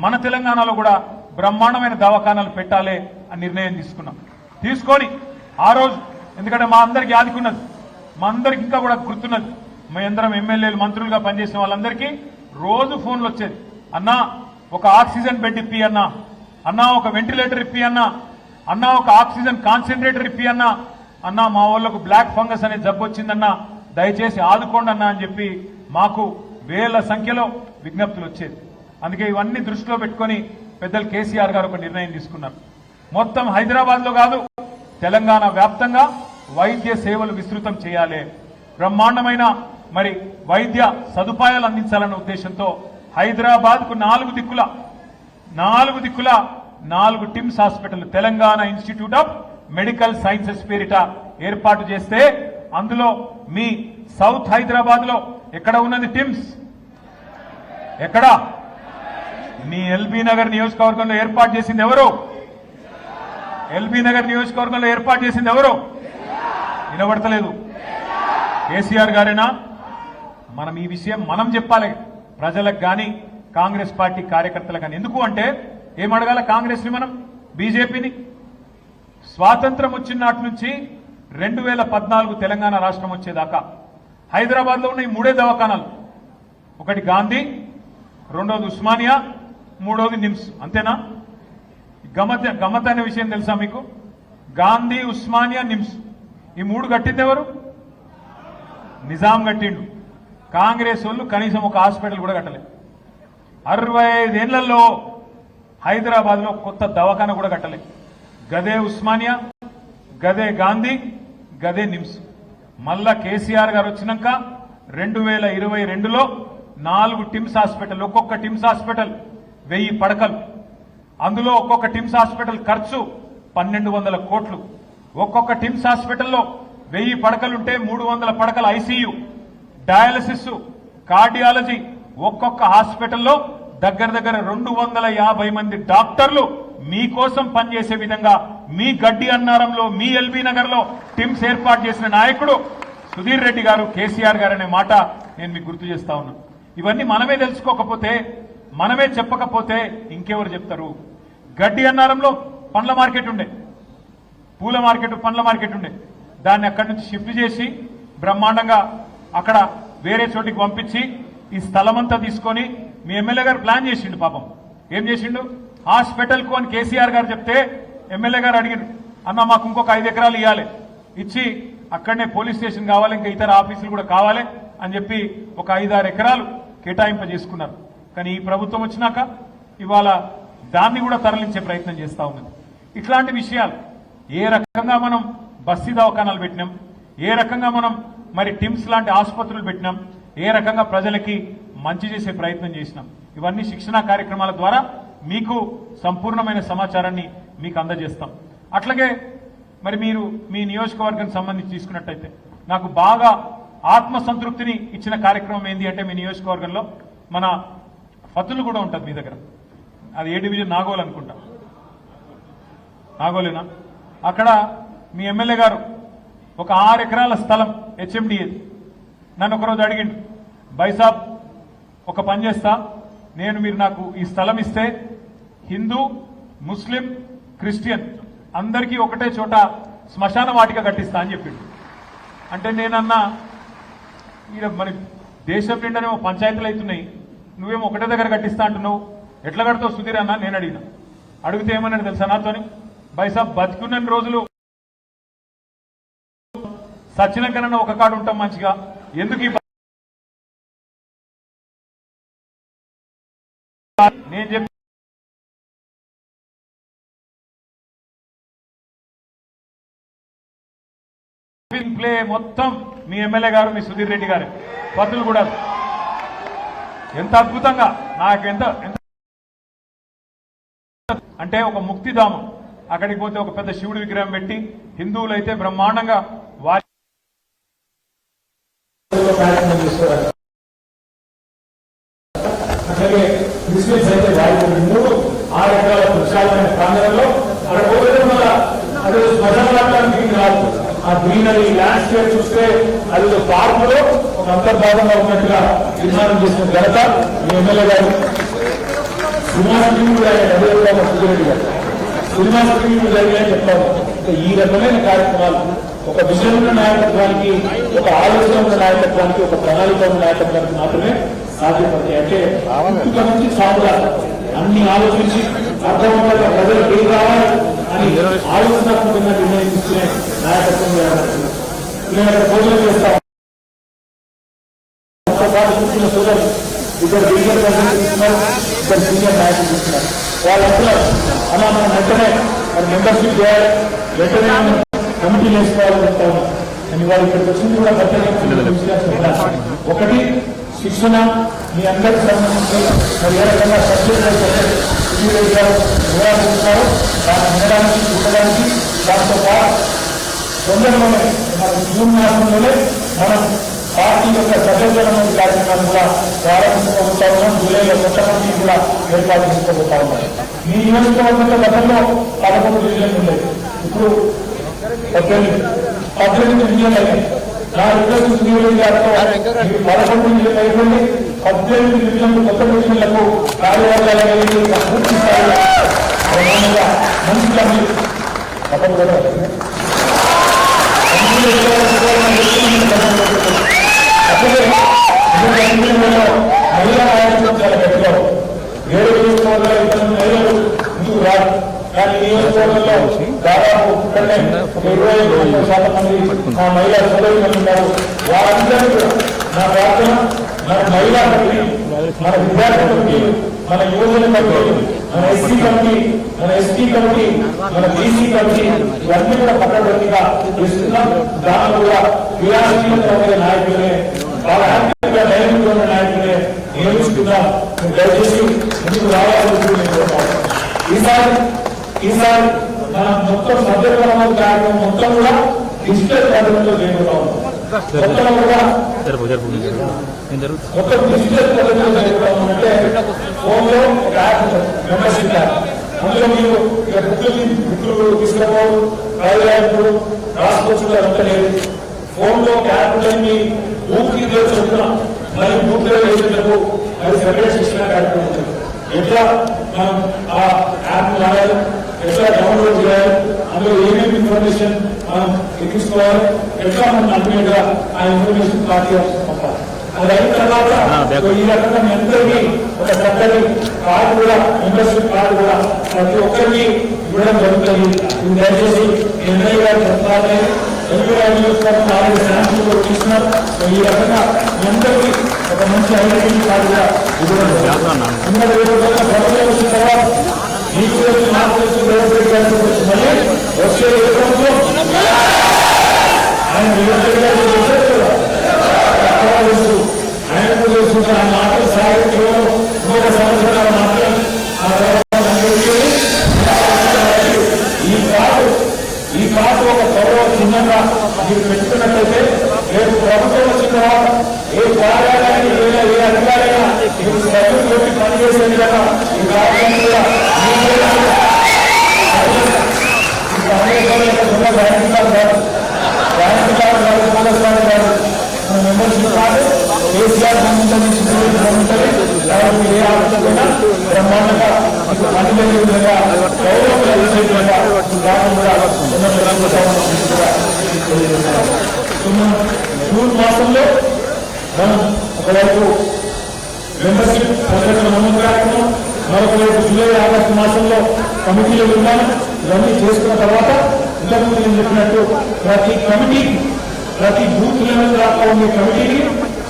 మన తెలంగాణలో కూడా బ్రహ్మాండమైన దవాఖానాలు పెట్టాలి అని నిర్ణయం తీసుకొని ఆ రోజు, ఎందుకంటే మా అందరికి ఆదుకున్నది, మా అందరికి ఇంకా కూడా గుర్తున్నది, మా అందరం ఎమ్మెల్యేలు మంత్రులుగా పనిచేసిన వాళ్ళందరికీ రోజు ఫోన్లు వచ్చేది, అన్నా ఒక ఆక్సిజన్ బెడ్ ఇప్పి అన్నా, అన్నా ఒక వెంటిలేటర్ ఇప్పి అన్నా, అన్నా ఒక ఆక్సిజన్ కాన్సన్ట్రేటర్ ఇప్పి అన్నా, అన్నా మా వాళ్ళకు బ్లాక్ ఫంగస్ అనే జబ్బు వచ్చిందన్నా దయచేసి ఆదుకోండి అన్నా అని చెప్పి మాకు వేల సంఖ్యలో విజ్ఞప్తులు వచ్చేది. అందుకే ఇవన్నీ దృష్టిలో పెట్టుకొని పెద్దలు కేసీఆర్ గారు ఒక నిర్ణయం తీసుకున్నారు. మొత్తం హైదరాబాద్ లో కాదు, తెలంగాణ వ్యాప్తంగా వైద్య సేవలు విస్తృతం చేయాలి, బ్రహ్మాండమైన మరి వైద్య సదుపాయాలు అందించాలన్న ఉద్దేశంతో హైదరాబాద్ కు 4 దిక్కుల 4 TIMS hospital Telangana institute of medical sciences పేరిట ఏర్పాటు చేస్తే, అందులో మీ సౌత్ హైదరాబాద్ లో ఎక్కడ ఉన్నది టిమ్స్? ఎక్కడ? మీ ఎల్బీ నగర్ నియోజకవర్గంలో ఏర్పాటు చేసింది ఎవరు? ఎల్బీ నగర్ నియోజకవర్గంలో ఏర్పాటు చేసింది ఎవరు? వినబడతలేదు. కేసీఆర్ గారేనా? మనం ఈ విషయం మనం చెప్పాలి ప్రజలకు కానీ కాంగ్రెస్ పార్టీ కార్యకర్తలకు కానీ. ఎందుకు అంటే ఏమడగాల కాంగ్రెస్ని మనం బీజేపీని? స్వాతంత్రం వచ్చిన నాటి నుంచి 2014 తెలంగాణ రాష్ట్రం వచ్చేదాకా హైదరాబాద్లో ఉన్న ఈ 3 దవాఖానాలు, ఒకటి గాంధీ, రెండోది ఉస్మానియా, మూడోది నిమ్స్. అంతేనా? గమ్మత్ అనే విషయం తెలుసా మీకు? గాంధీ, ఉస్మానియా, నిమ్స్ ఈ 3 కట్టింది ఎవరు? నిజాం కట్టిండు. కాంగ్రెస్ వాళ్ళు కనీసం ఒక హాస్పిటల్ కూడా కట్టలేదు. 65 ఏళ్లలో హైదరాబాద్లో కొత్త దవాఖాన కూడా కట్టలేదు. గదే ఉస్మానియా, గదే గాంధీ, గదే నిమ్స్. మళ్ళా కేసీఆర్ గారు వచ్చినాక 2022లో 4 టిమ్స్ హాస్పిటల్, ఒక్కొక్క టిమ్స్ హాస్పిటల్ 1000 పడకలు. అందులో ఒక్కొక్క టిమ్స్ హాస్పిటల్ ఖర్చు 1200 కోట్లు. ఒక్కొక్క టిమ్స్ హాస్పిటల్లో 1000 పడకలుంటే 300 పడకల ఐసీయూ, డయాలసిస్, కార్డియాలజీ. ఒక్కొక్క హాస్పిటల్లో దగ్గర 250 మంది డాక్టర్లు మీకోసం పనిచేసే విధంగా మీ గడ్డి అన్నారంలో, మీ ఎల్బీ నగర్ లో టిమ్స్ ఏర్పాటు చేసిన నాయకుడు సుధీర్ రెడ్డి గారు, కేసీఆర్ గారు అనే మాట నేను మీకు గుర్తు చేస్తా ఉన్నాను. ఇవన్నీ మనమే తెలుసుకోకపోతే, మనమే చెప్పకపోతే ఇంకెవరు చెప్తారు? గడ్డి అన్నారంలో పండ్ల మార్కెట్ ఉండే, పూల మార్కెట్, పండ్ల మార్కెట్ ఉండే. దాన్ని అక్కడి నుంచి షిఫ్ట్ చేసి బ్రహ్మాండంగా అక్కడ వేరే చోటికి పంపించి ఈ స్థలమంతా తీసుకొని మీ ఎమ్మెల్యే గారు ప్లాన్ చేసిండు. పాపం ఏం చేసిండు? హాస్పిటల్కు అని కేసీఆర్ గారు చెప్తే ఎమ్మెల్యే గారు అడిగిండు, అన్న మాకు ఇంకొక 5 ఎకరాలు ఇవ్వాలి, ఇచ్చి అక్కడనే పోలీస్ స్టేషన్ కావాలి, ఇంకా ఇతర ఆఫీసులు కూడా కావాలి అని చెప్పి ఒక 5-6 ఎకరాలు కేటాయింపజేసుకున్నారు. కానీ ఈ ప్రభుత్వం వచ్చినాక ఇవాళ దాన్ని కూడా తరలించే ప్రయత్నం చేస్తా ఉన్నది. ఇట్లాంటి విషయాలు ఏ రకంగా మనం బస్తీ దవాఖానాలు పెట్టినాం, ఏ రకంగా మనం మరి టిమ్స్ లాంటి ఆసుపత్రులు పెట్టినాం, ఏ రకంగా ప్రజలకి మంచి చేసే ప్రయత్నం చేసినాం, ఇవన్నీ శిక్షణా కార్యక్రమాల ద్వారా మీకు సంపూర్ణమైన సమాచారాన్ని మీకు అందజేస్తాం. అట్లాగే మరి మీరు మీ నియోజకవర్గానికి సంబంధించి తీసుకున్నట్టయితే నాకు బాగా ఆత్మసంతృప్తిని ఇచ్చిన కార్యక్రమం ఏంటి అంటే, మీ నియోజకవర్గంలో మన ఫతులు కూడా ఉంటుంది మీ దగ్గర, అది ఏ డివిజన్? నాగోల్ అనుకుంటా, నాగోలేనా? అక్కడ మీ ఎమ్మెల్యే గారు ఒక 6 ఎకరాల స్థలం హెచ్ఎండిఏ నన్ను ఒకరోజు అడిగిండు, బైసాబ్ ఒక పని చేస్తా నేను, మీరు నాకు ఈ స్థలం ఇస్తే హిందూ, ముస్లిం, క్రిస్టియన్ అందరికీ ఒకటే చోట శ్మశాన వాటిక కట్టిస్తా అని చెప్పిండు. అంటే నేనన్నా, ఈయన మరి దేశం నిండానేమో పంచాయతీలు అవుతున్నాయి, నువ్వేమో ఒకటే దగ్గర కట్టిస్తా అంటున్నావు, ఎట్లా కడతావు సుధీర్ అన్న నేను అడిగిన. అడిగితే ఏమన్నాడు తెలుసా నాతోని? బైసాబ్ బతికున్న రోజులు సచ్చినాకనన్నా ఒక కాడు ఉంటాం మంచిగా, ఎందుకు నేను చెప్పి ప్లే మొత్తం మీ ఎమ్మెల్యే గారు, మీ సుధీర్ రెడ్డి గారు పద్ధతులు కూడా ఎంత అద్భుతంగా, నాకు ఎంత అంటే ఒక ముక్తిధామం. అక్కడికి పోతే ఒక పెద్ద శివుడి విగ్రహం పెట్టి, హిందువులు అయితే బ్రహ్మాండంగా వారి అలాగే ముస్లింస్ అయితే వారికి 3-6 ఎకరాల విశాలమైన ప్రాంగణంలో అక్కడ పోవడం వల్ల అది శ్మశానానికి రాదు. ఆ గ్రీనరీ ల్యాండ్స్కేప్ చూస్తే అది పార్క్ లో ఒక అంతర్భాగంగా ఉన్నట్టుగా నిర్మాణం చేసిన ఘనత మీ ఎమ్మెల్యే గారు. సినిమా స్క్రీన్ కూడా సుధీరెడ్డి గారు సినిమా స్క్రీన్ జరిగాయని చెప్తాము. ఈ రకమైన కార్యక్రమాలు ఒక విజన్ ఉన్న నాయకత్వానికి, ఒక ఆలోచన ఉన్న నాయకత్వానికి, ఒక ప్రణాళిక ఉన్న నాయకత్వానికి మాత్రమే సాధ్యపడతాయి. అంటే ఇంటిక నుంచి సాగుగా అన్ని ఆలోచించి అర్థవంతంగా ప్రజలకు ఏం కావాలి అని ఆలోచనాత్మకంగా నిర్ణయం తీసుకునే నాయకత్వం భోజనం చేస్తాం. కూర్చున్న సోదరులు 2 డివిజన్ ప్రెసిడెంట్ తీసుకున్నారు, 2 సీనియర్ నాయకులు తీసుకున్నారు. వాళ్ళంతా అలా మనం వెంటనే మరి మెంబర్షిప్ చేయాలి, వెంటనే కమిటీలు వేసుకోవాలని చెప్తా ఉన్నాం. అని వాళ్ళు ఇక్కడికి వచ్చింది కూడా ఒకటి శిక్షణ మీ అందరికి సంబంధించి మరి ఏ రకంగా సబ్జెక్ట్ నిర్వహిస్తున్నారు దాన్ని వినడానికి, చూడడానికి, దాంతో పాటు తొందరలోనే మన జూన్ మాసంలోనే మనం పార్టీ యొక్క సభ్యజనం కార్యక్రమాన్ని కూడా ప్రారంభించబోతా ఉన్నాం. జూలైలో కొత్త కమిటీ కూడా ఏర్పాటు చేసుకోబోతా ఉన్నాం. మీ నియోజకవర్గంలో గతంలో 11 డివిజన్లు ఉండేవి, ఇప్పుడు 18 డివిజన్లు అయినాయి. నా రిక్వెస్ట్ శ్రీరెడ్డి గారితో 11 నిమిషాలు అయిపోయింది. 18 నిమిషాలు కొత్త నిమిషాలకు కార్యవర్గాలు పూర్తి స్థాయిలో మంచి మహిళా నాయకులు చాలా గట్టిగా 7 నియోజకవర్గాల ఇతర మహిళలు ముందుకు రాదు. కానీ నియోజకవర్గంలో దాదాపు 25% మంది మా మహిళా సోదరులు ఉన్నారు. వారందరూ కూడా నా ప్రార్థన మన మహిళా కమిటీ, మన విద్యార్థి కమిటీ, మన యువజన కమిటీ, మన ఎస్సీ కమిటీ, మన ఎస్టీ కమిటీ, మన బీసీ కమిటీ ఇవన్నీ కూడా పక్కగా ఇస్తున్నాం. దానిలో కూడా క్రియాశీలమైన నాయకులే, చాలా యాక్టివ్గా డైనమిక్గా ఉన్న నాయకులే నియమిస్తున్నాం. దయచేసి ముందుకు రావాలని ఈసారి మన మొత్తం సభ్యక్రమం కార్యక్రమం మొత్తం కూడా డిజిటల్ పద్ధతిలో జరుగుతాం. మొత్తం కూడా మొత్తం డిజిటల్ పద్ధతిలో జరుగుతాం. అంటే ఫోన్ లో ఒక యాప్ మెంబర్షిప్ యాప్, అందులో మీరు బుక్కులు తీసుకోవడం, కార్యాలయాలు రాసుకోవచ్చు. అంత లేదు, ఫోన్ లో ఒక యాప్ మీ బూత్ చెప్తున్నాం. మరి బూత్ లో వేసేటప్పుడు అది సెపరేట్ చేసిన కార్యక్రమం ఉంటుంది. ఎట్లా మనం ఆ యాప్ వాడాలి, ఎట్లా డౌన్లోడ్ చేయాలి, అందులో ఏమేమి ఇన్ఫర్మేషన్ మనం ఎక్కించుకోవాలి, ఎట్లా మనం అల్టిమేట్ గా ఆ ఇన్ఫర్మేషన్ పార్టీ పంపాలి. అది అయిన తర్వాత ఈ రకంగా మీ అందరికీ ఒక చక్కటి కార్డు కూడా, మెంబర్షిప్ కార్డు కూడా ప్రతి ఒక్కరికి ఇవ్వడం జరుగుతుంది. ఇది దయచేసి ఎన్ఐ గారు చెప్పాలి. ఆల్రెడీ శాంపుల్ కూడా తీసుకున్నారు. ఈ రకంగా మీ అందరికీ ఒక మంచి ఐడెంటిటీ కార్డు కూడా ఇవ్వడం జరుగుతుంది. వచ్చిన తర్వాత మీకు నాకు మళ్ళీ వచ్చే ఆయనకు తెలుసు ఆ మాటలు సాగించడం ఇంకొక సంవత్సరాల మాత్రం ఈ పాట ఒక గౌరవ చిహ్నంగా మీరు పెట్టుకున్నట్లయితే రేపు ప్రభుత్వం వచ్చిన తర్వాత ఏ కార్యాలయాన్ని ఏ అధికారైనా మీరు సభ్యులు పెట్టి పనిచేసే విధంగా ఈ కార్యాలయం కూడా మెంబర్షిప్ కార్డు కేసీఆర్ సంబంధించి ఏ ఆలోచన బ్రహ్మాండంగా పనిచేసే విధంగా గౌరవం కలిసే విధంగా జూన్ మాసంలో మనం ఒకవైపు మెంబర్షిప్ ప్రజల నమోదు కార్యక్రమం, మరొకవైపు జూలై ఆగస్టు మాసంలో కమిటీలు నిర్మాణం ఇవన్నీ చేసుకున్న తర్వాత ఇంతకుముందు నేను చెప్పినట్టు ప్రతి కమిటీకి, ప్రతి బూత్ లెవెల్ దాకా ఉండే కమిటీకి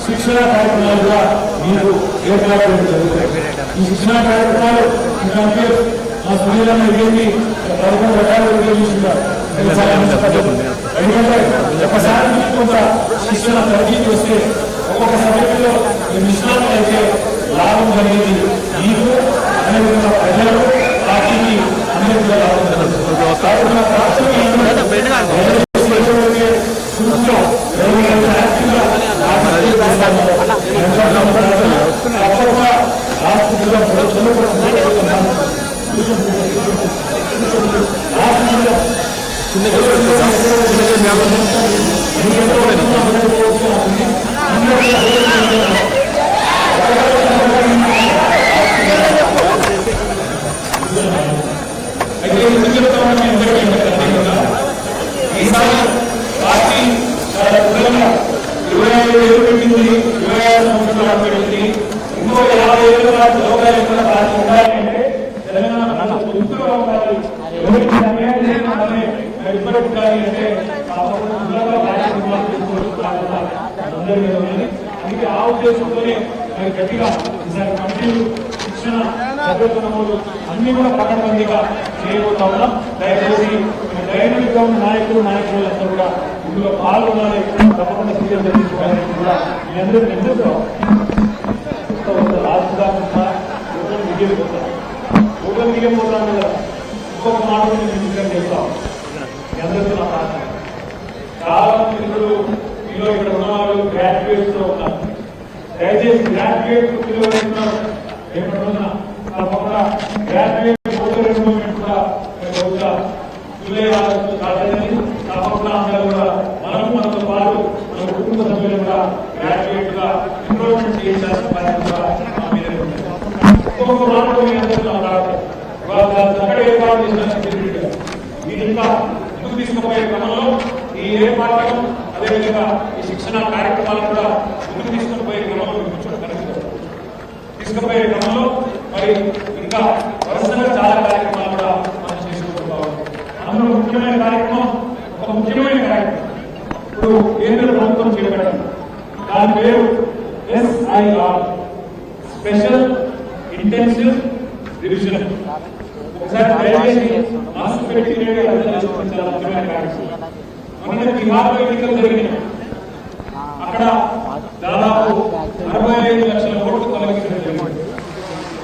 శిక్షణ కార్యక్రమాలు కూడా మీకు ఏర్పాటు జరుగుతాయి. ఈ శిక్షణ కార్యక్రమాలు మా సునీలన్న ఇదేంటి 11 రకాలు ఉపయోగిస్తున్నారు. ఎందుకంటే ఒకసారి కొంత శిక్షణ తరగతి వస్తే ఒక్కొక్క సమయంలో నిష్ణాతం అయితే లాభం కలిగేది మీకు, అదేవిధంగా ప్రజలకు, పార్టీకి అన్ని విధాలు లాభం జరుగుతుంది. ఈసారి పార్టీ చాలా దూరంగా 25 ఏళ్ళు పెట్టింది, 26 సంవత్సరాలు పెట్టింది. ఇంకో 50 ఏళ్ళ పాటు లోకాయుక్త పార్టీ ఉండాలంటే తెలంగాణ గుర్తుగా ఉండాలి. ఎవరికి సమయం లేకుండానే ఇబ్బంది ఉండాలి అంటే అందుకే ఆ ఉద్దేశంతోనే మరి గట్టిగా ఈసారి కమిటీలు, శిక్షణ, సభ్యత్వ నమోదు అన్ని కూడా పకడ్బందీగా చేయబోతా ఉన్నాం. దయచేసి డైనమిక్ గా ఉన్న నాయకులందరూ కూడా ఇందులో పాల్గొనాలి. తప్పకుండా సీఎం కూడా మీ అందరూ ఎందుకు రాష్ట్ర దాకా దిగిపోతారు, ఊళ్ళో దిగిపోతాను కదా. ఇంకొక మాట నేను చెప్తాం మీ అందరికీ నా ప్రార్థన. చాలా మంది ఇప్పుడు మీలో ఇక్కడ ఉన్నవాళ్ళు గ్రాడ్యుయేట్స్ లో ఉన్నారు. దయచేసి గ్రాడ్యుయేట్ పిల్లలు ఎప్పుడున్నా తప్పకుండా గ్రాడ్యుయేట్ మూవ్మెంట్ కూడా జూలై ఆగస్టు స్టార్ట్ అయింది. తప్పకుండా అందరూ కూడా మనతో పాటు మన కుటుంబ సభ్యులు కూడా గ్రాడ్యుయేట్ గా ఎన్రోల్మెంట్ చేయాల్సిన బాధ్యత కూడా మా మీద ఉంది. ఒక్కొక్క మార్పు అక్కడ ఏర్పాటు చేసిన సెక్యూరిటీగా మీరు ఇంకా ముందుకు తీసుకుపోయే క్రమంలో ఈ ఏర్పాట్లను అదేవిధంగా ఈ శిక్షణ కార్యక్రమాలను కూడా ముందుకు తీసుకుపోయే క్రమంలో తీసుకుపోయే క్రమంలో మరి ఇంకా వరుసగా చాలా కార్యక్రమాలు కూడా మనం చేసుకుంటూ అందులో ముఖ్యమైన కార్యక్రమం ఒక ముఖ్యమైన కార్యక్రమం ఇప్పుడు కేంద్ర ప్రభుత్వం చేపట్టింది. దాని పేరు SIR, స్పెషల్ ఇంటెన్సివ్ రివిజన్. ఒకసారి దయచేసి మనసు పెట్టి అర్థం చేసుకోవడం చాలా ముఖ్యమైన కార్యక్రమం. మొన్న బిహార్లో ఎన్నికలు జరిగినాయి. అక్కడ దాదాపు 65 లక్షల ఓట్లు తొలగించడం జరిగింది.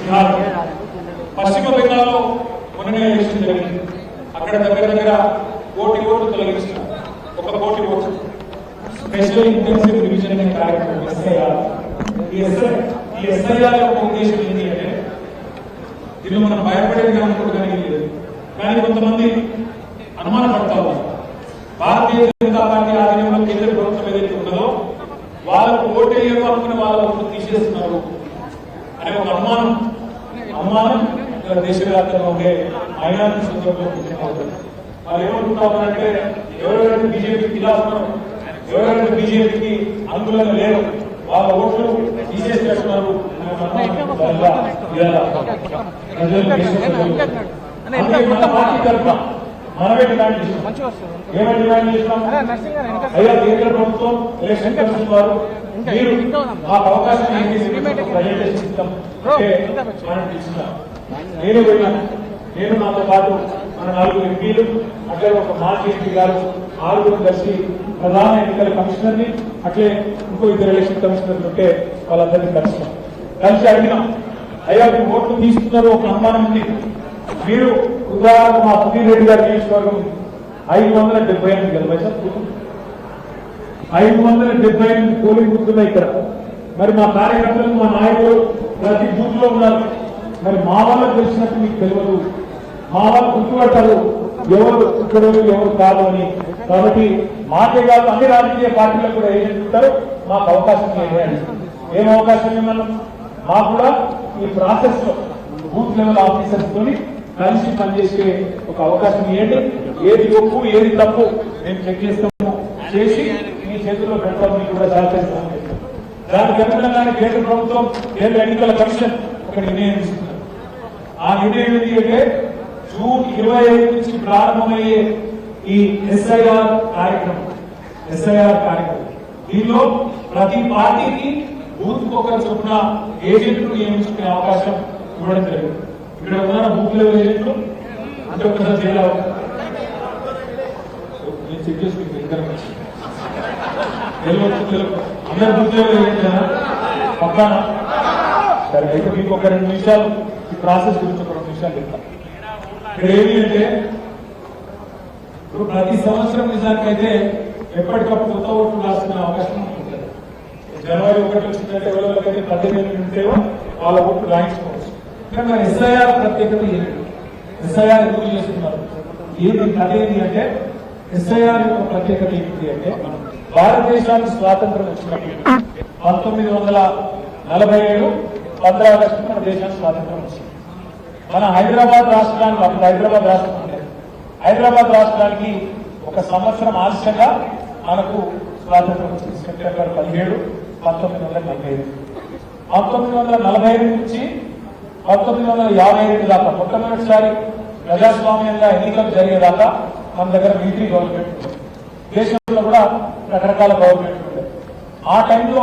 బిహార్ పశ్చిమ బెంగాల్లో మొన్ననే ఎలక్షన్ జరిగింది. అక్కడ దగ్గర 1 కోటి ఓట్లు తొలగించారు. 1 కోటి ఓట్లు. స్పెషల్ ఇంటెన్సివ్ రివిజన్ అనే కార్యక్రమం SIR. ఈ SIR యొక్క ఉద్దేశం ఏంటి అంటే దీన్ని మనం భయపడేది అనుకోవడానికి కానీ కొంతమంది అనుమానపడతా ఉన్నారు. భారతీయ జనతా పార్టీ ఆధీనంలో కేంద్ర ప్రభుత్వం ఏదైతే ఉన్నదో వాళ్ళకు ఓటు వేయడం అనుకుని వాళ్ళ ఓట్లు తీసేస్తున్నారు అనే ఒక అనుమానం దేశవ్యాప్తంగా ఉండే మైనారిటీ సందర్భంలో వాళ్ళు ఏమనుకుంటామంటే ఎవరెవరైతే బీజేపీకి ఇలా ఉన్నారు, ఎవరైతే బీజేపీకి అనుకూలంగా లేరు వాళ్ళ ఓట్లు తీసేస్తున్నారు మనమే డిమాండ్ చేస్తాం. ఏమైనా డిమాండ్ చేస్తాం? అయ్యా కేంద్ర ప్రభుత్వం ఎలక్షన్ కమిషన్ వారు మీరు మాకు అవకాశం ప్రజెంటేషన్ ఇస్తాం మనం తీసుకున్నాం. నేను వెళ్ళాను. నేను నాతో పాటు మన 4 ఎంపీలు అట్లే ఒక మాజీ ఎంపీ గారు 6 కలిసి ప్రధాన ఎన్నికల కమిషనర్ ని అట్లే ఇంకో 2 ఎలక్షన్ కమిషనర్లు ఉంటే వాళ్ళందరినీ కలిసి అడిగినాం. అయ్యా మీరు ఓట్లు తీసుకున్నారు, ఒక అనుమానం ఉంది. మీరు ఉదాహరణకు మా సుధీర్ రెడ్డి గారి నియోజకవర్గం 578 కదా సార్, 578 పోలింగ్ బూత్తున్నాయి ఇక్కడ. మరి మా కార్యకర్తలు మా నాయకులు ప్రతి బూత్ లో ఉన్నారు. మరి మా వాళ్ళకు తెలిసినట్టు మీకు తెలియదు, మా వాళ్ళు గుర్తుపడతారు ఎవరు ఇక్కడ ఎవరు కాదు అని. కాబట్టి మాకే కాదు అన్ని రాజకీయ పార్టీలకు కూడా ఏం చెప్తారు, మాకు అవకాశం ఇవ్వండి. ఏం అవకాశం ఇవ్వను? మాకు కూడా ఈ ప్రాసెస్ లో బూత్ లెవెల్ ఆఫీసర్స్ తోని కలిసి పనిచేసే ఒక అవకాశం ఇవ్వండి. ఏది ఒప్పు ఏది తప్పు మేము చెక్ చేస్తాము, చేసి మీ చేతుల్లో పెట్టడం మీకు కూడా సహకరిస్తాము. దానికి అనుగుణంగానే కేంద్ర ప్రభుత్వం కేంద్ర ఎన్నికల కమిషన్ ఒక నిర్ణయం తీసుకున్నారు. ఆ నిర్ణయం ఏంటి అంటే జూన్ 25 నుంచి ప్రారంభమయ్యే ఈ SIR కార్యక్రమం. దీనిలో ప్రతి పార్టీకి బూత్ ఒకరు చొప్పున ఏజెంట్లు నియమించుకునే అవకాశం ఇవ్వడం జరిగింది. ఇక్కడ ఉన్న బూత్ లెవెల్ ఏజెంట్లు అంటే ఒకసారి జిల్లా నేను చెక్ చేసుకుంటాను. ఇద్దరు అందరు బూత్ లెవెల్ ఏజెంట్ పక్కన. సరే అయితే మీకు ఒక 2 నిమిషాలు ఈ ప్రాసెస్ గురించి ఒక 2 నిమిషాలు చెప్తాను. ఇక్కడ ఏమి అంటే ఇప్పుడు ప్రతి సంవత్సరం నిజానికైతే ఎప్పటికప్పుడు కొత్త ఓట్లు రాసుకునే అవకాశం ఉంటుంది. జనవరి 1 వచ్చిందంటే ఎవరికైతే 18 ఉంటేవో వాళ్ళ ఓట్లు రాయించుకోవచ్చు. కానీ SIR ప్రత్యేకత ఏంటి? SIR ఎందుకు చేస్తున్నారు? ఏంటి కథ ఏంటి అంటే SIR యొక్క ప్రత్యేకత ఏంటి అంటే భారతదేశానికి స్వాతంత్రం వచ్చినప్పుడు 1947 15 ఆగస్టు మన దేశానికి స్వాతంత్రం వచ్చింది. మన హైదరాబాద్ రాష్ట్రానికి అప్పుడు హైదరాబాద్ రాష్ట్రం ఉండేది. హైదరాబాద్ రాష్ట్రానికి 1 సంవత్సరం ఆలస్యంగా మనకు స్వాతంత్రం వచ్చింది. సెప్టెంబర్ 17, 1945. 1945 నుంచి 1952 దాకా మొట్టమొదటిసారి ప్రజాస్వామ్యంగా ఎన్నికలు జరిగేదాకా మన దగ్గర మిలిటరీ గవర్నమెంట్ ఉంది. దేశంలో కూడా రకరకాల గవర్నమెంట్ ఉంది. ఆ టైంలో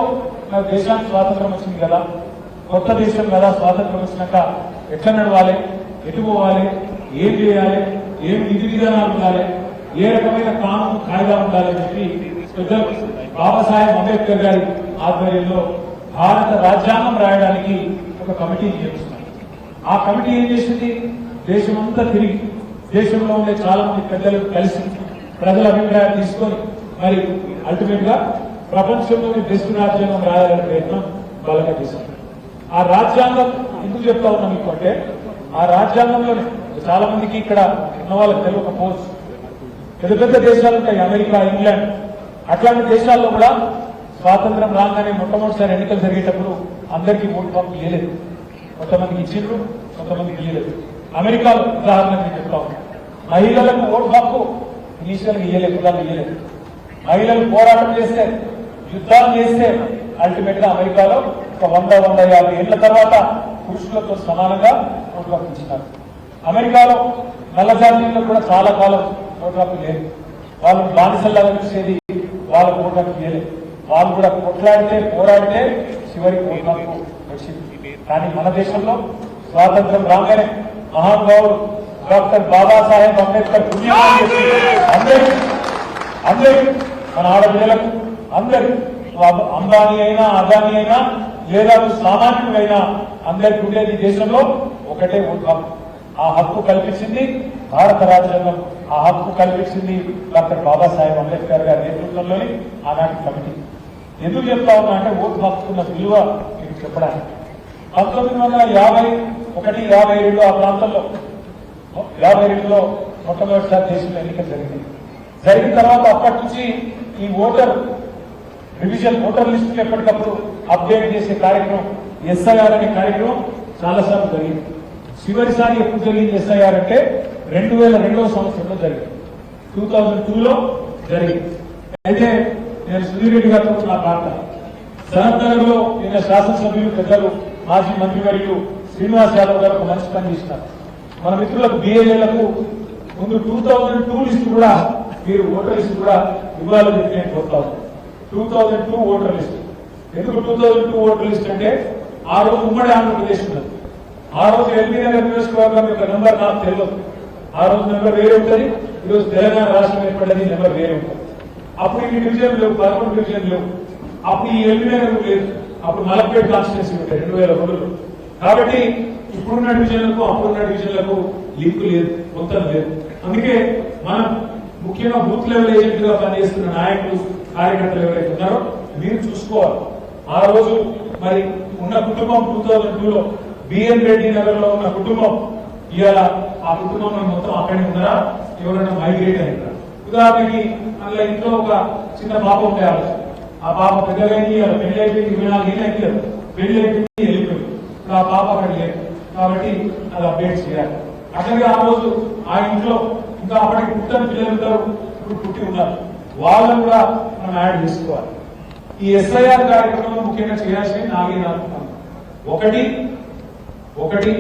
మన దేశానికి స్వాతంత్రం వచ్చింది కదా, కొత్త దేశం కదా, స్వాతంత్రం వచ్చినాక ఎట్లా నడవాలి, ఎటు పోవాలి, ఏం చేయాలి, ఏం విధి విధానాలు ఉండాలి, ఏ రకమైన కానూను కాయిదా ఉండాలని చెప్పి పెద్దలు బాబాసాహెబ్ అంబేద్కర్ గారి ఆధ్వర్యంలో భారత రాజ్యాంగం రాయడానికి ఒక కమిటీ నియమిస్తున్నారు. ఆ కమిటీ ఏం చేసింది? దేశమంతా తిరిగి దేశంలో ఉండే చాలా మంది పెద్దలు కలిసి ప్రజల అభిప్రాయాలు తీసుకొని మరి అల్టిమేట్ గా ప్రపంచంలోని బెస్ట్ రాజ్యాంగం రాయాలనే ప్రయత్నం బలంగా చేశారు. ఆ రాజ్యాంగం ఎందుకు చెప్తా ఉన్నాం మీకు అంటే ఆ రాజ్యాంగంలోనే చాలా మందికి ఇక్కడ ఉన్న వాళ్ళకి తెలియకపోవచ్చు. పెద్ద పెద్ద దేశాలు ఉంటాయి, అమెరికా, ఇంగ్లాండ్. అట్లాంటి దేశాల్లో కూడా స్వాతంత్రం రాగానే మొట్టమొదటిసారి ఎన్నికలు జరిగేటప్పుడు అందరికీ ఓటు హక్కు ఇవ్వలేదు. కొంతమందికి ఇచ్చిండ్రు, కొంతమందికి ఇవ్వలేదు. అమెరికాలో ఉదాహరణకు నేను చెప్తా ఉన్నాను. మహిళలకు ఓటు హక్కు ఇనీషియల్గా ఇవ్వలేదు, కులాలు ఇవ్వలేదు. మహిళలు పోరాటం చేస్తే, యుద్ధాలు చేస్తే అల్టిమేట్ గా అమెరికాలో ఒక 100-150 ఏళ్ల తర్వాత పురుషులతో సమానంగా ఓటు హక్కు ఇచ్చినారు. అమెరికాలో నల్ల జాతీయులకు కూడా చాలా కాలం ఓటు హక్కు లేదు. వాళ్ళు బానిసల్లాగా చూసేది, వాళ్ళకు ఓటు హక్కు లేదు. వాళ్ళు కూడా కొట్లాడితే పోరాడితే చివరికి ఓటు హక్కు వచ్చింది. కానీ మన దేశంలో స్వాతంత్రం రాగానే మహానుభావుడు డాక్టర్ బాబాసాహెబ్ అంబేద్కర్ పుణ్యకాలం చేసి అందరికీ మన ఆడపిల్లలకు అందరి అంబానీ అయినా అదానీ అయినా లేదా సామాన్యుడైనా అందరికీ ఉండేది దేశంలో ఒకటే ఓటు హక్కు. ఆ హక్కు కల్పించింది భారత రాజ్యాంగం. ఆ హక్కు కల్పించింది డాక్టర్ బాబాసాహెబ్ అంబేద్కర్ గారి నేతృత్వంలోని ఆనాటి కమిటీ. ఎందుకు చెప్తా ఉన్నా అంటే ఓటు హక్కున్న విలువ మీకు చెప్పడానికి 1951-52 ఆ ప్రాంతంలో 52లో మొట్టమొదటిసారి దేశంలో ఎన్నికలు జరిగింది. జరిగిన తర్వాత అప్పటి నుంచి ఈ ఓటర్ రివిజన్, ఓటర్ లిస్టులు ఎప్పటికప్పుడు అప్డేట్ చేసే కార్యక్రమం, ఎస్ఐఆర్ అనే కార్యక్రమం చాలాసార్లు జరిగింది. చివరిసారి ఎప్పుడు జరిగింది ఎస్ఐఆర్ అంటే 2002వ సంవత్సరంలో జరిగింది, 2002లో జరిగింది. అయితే నేను సుధీర్ రెడ్డి గారితో నా పార్ట సనత్ నగర్ లో నిన్న శాసనసభ్యులు పెద్దలు మాజీ మంత్రివర్యులు శ్రీనివాస్ యాదవ్ గారు ఒక మంచి పని చేసినారు. మన మిత్రులకు బిఏలకు ముందు 2002 లిస్టు కూడా మీరు ఓటర్ లిస్టు కూడా ఇవ్వాలని చెప్పి నేను కోరుతాను. 2002 ఓటర్ లిస్ట్. ఎందుకు 2002 ఓటర్ లిస్ట్ అంటే ఆ రోజు ఉమ్మడి ఆంధ్రప్రదేశ్ ఉన్నది. ఆ రోజు ఎల్బీ నగర్ నియోజకవర్గం యొక్క నెంబర్ నాకు తెలియదు. ఆ రోజు నెంబర్ వేరే ఉంటుంది, ఈరోజు తెలంగాణ రాష్ట్రం ఏర్పడ్డది, నెంబర్ వేరే ఉంటుంది. అప్పుడు ఈ డివిజన్ లేవు, 11 డివిజన్ లేవు. అప్పుడు ఈ ఎల్బీ నగర్ లేదు. అప్పుడు మలక్పేట కాన్స్టిట్యూన్సీ ఉంటాయి 2002లో. కాబట్టి ఇప్పుడున్న డివిజన్లకు అప్పుడున్న డివిజన్లకు లింక్ లేదు, మొత్తం లేదు. అందుకే మనం ముఖ్యంగా బూత్ లెవెల్ ఏజెంట్ గా పనిచేస్తున్న నాయకులు, కార్యకర్తలు ఎవరైతే ఉన్నారో మీరు చూసుకోవాలి. ఆ రోజు మరి ఉన్న కుటుంబం 2002లో బిఎన్ రెడ్డి నగర్ లో ఉన్న కుటుంబం ఇవాళ ఆ కుటుంబంలో మొత్తం అక్కడే ఉన్నారా, ఎవరైనా మైగ్రేట్ అయినారా? ఉదాహరణకి అందులో ఇంట్లో ఒక చిన్న పాప ఉండే ఆలోచన, ఆ పాప పెద్దగా పెళ్లి అయిపోయింది, 24 ఏళ్ళు అయితే పెళ్లి అయిపోయింది, వెళ్ళిపోయింది. ఇప్పుడు ఆ పాప అక్కడ లేదు కాబట్టి అది అప్డేట్ చేయాలి. అట్లాగే ఆ రోజు ఆ ఇంట్లో ఇంకా అప్పటికి పుట్టిన పిల్లలు ఉంటారు, ఇప్పుడు పుట్టి ఉన్నారు, వాళ్ళని కూడా మనం యాడ్ చేసుకోవాలి. ఈ ఎస్ఐఆర్ కార్యక్రమంలో ముఖ్యంగా చేయాల్సినవి 4 అనుకుంటున్నాం. ఒకటి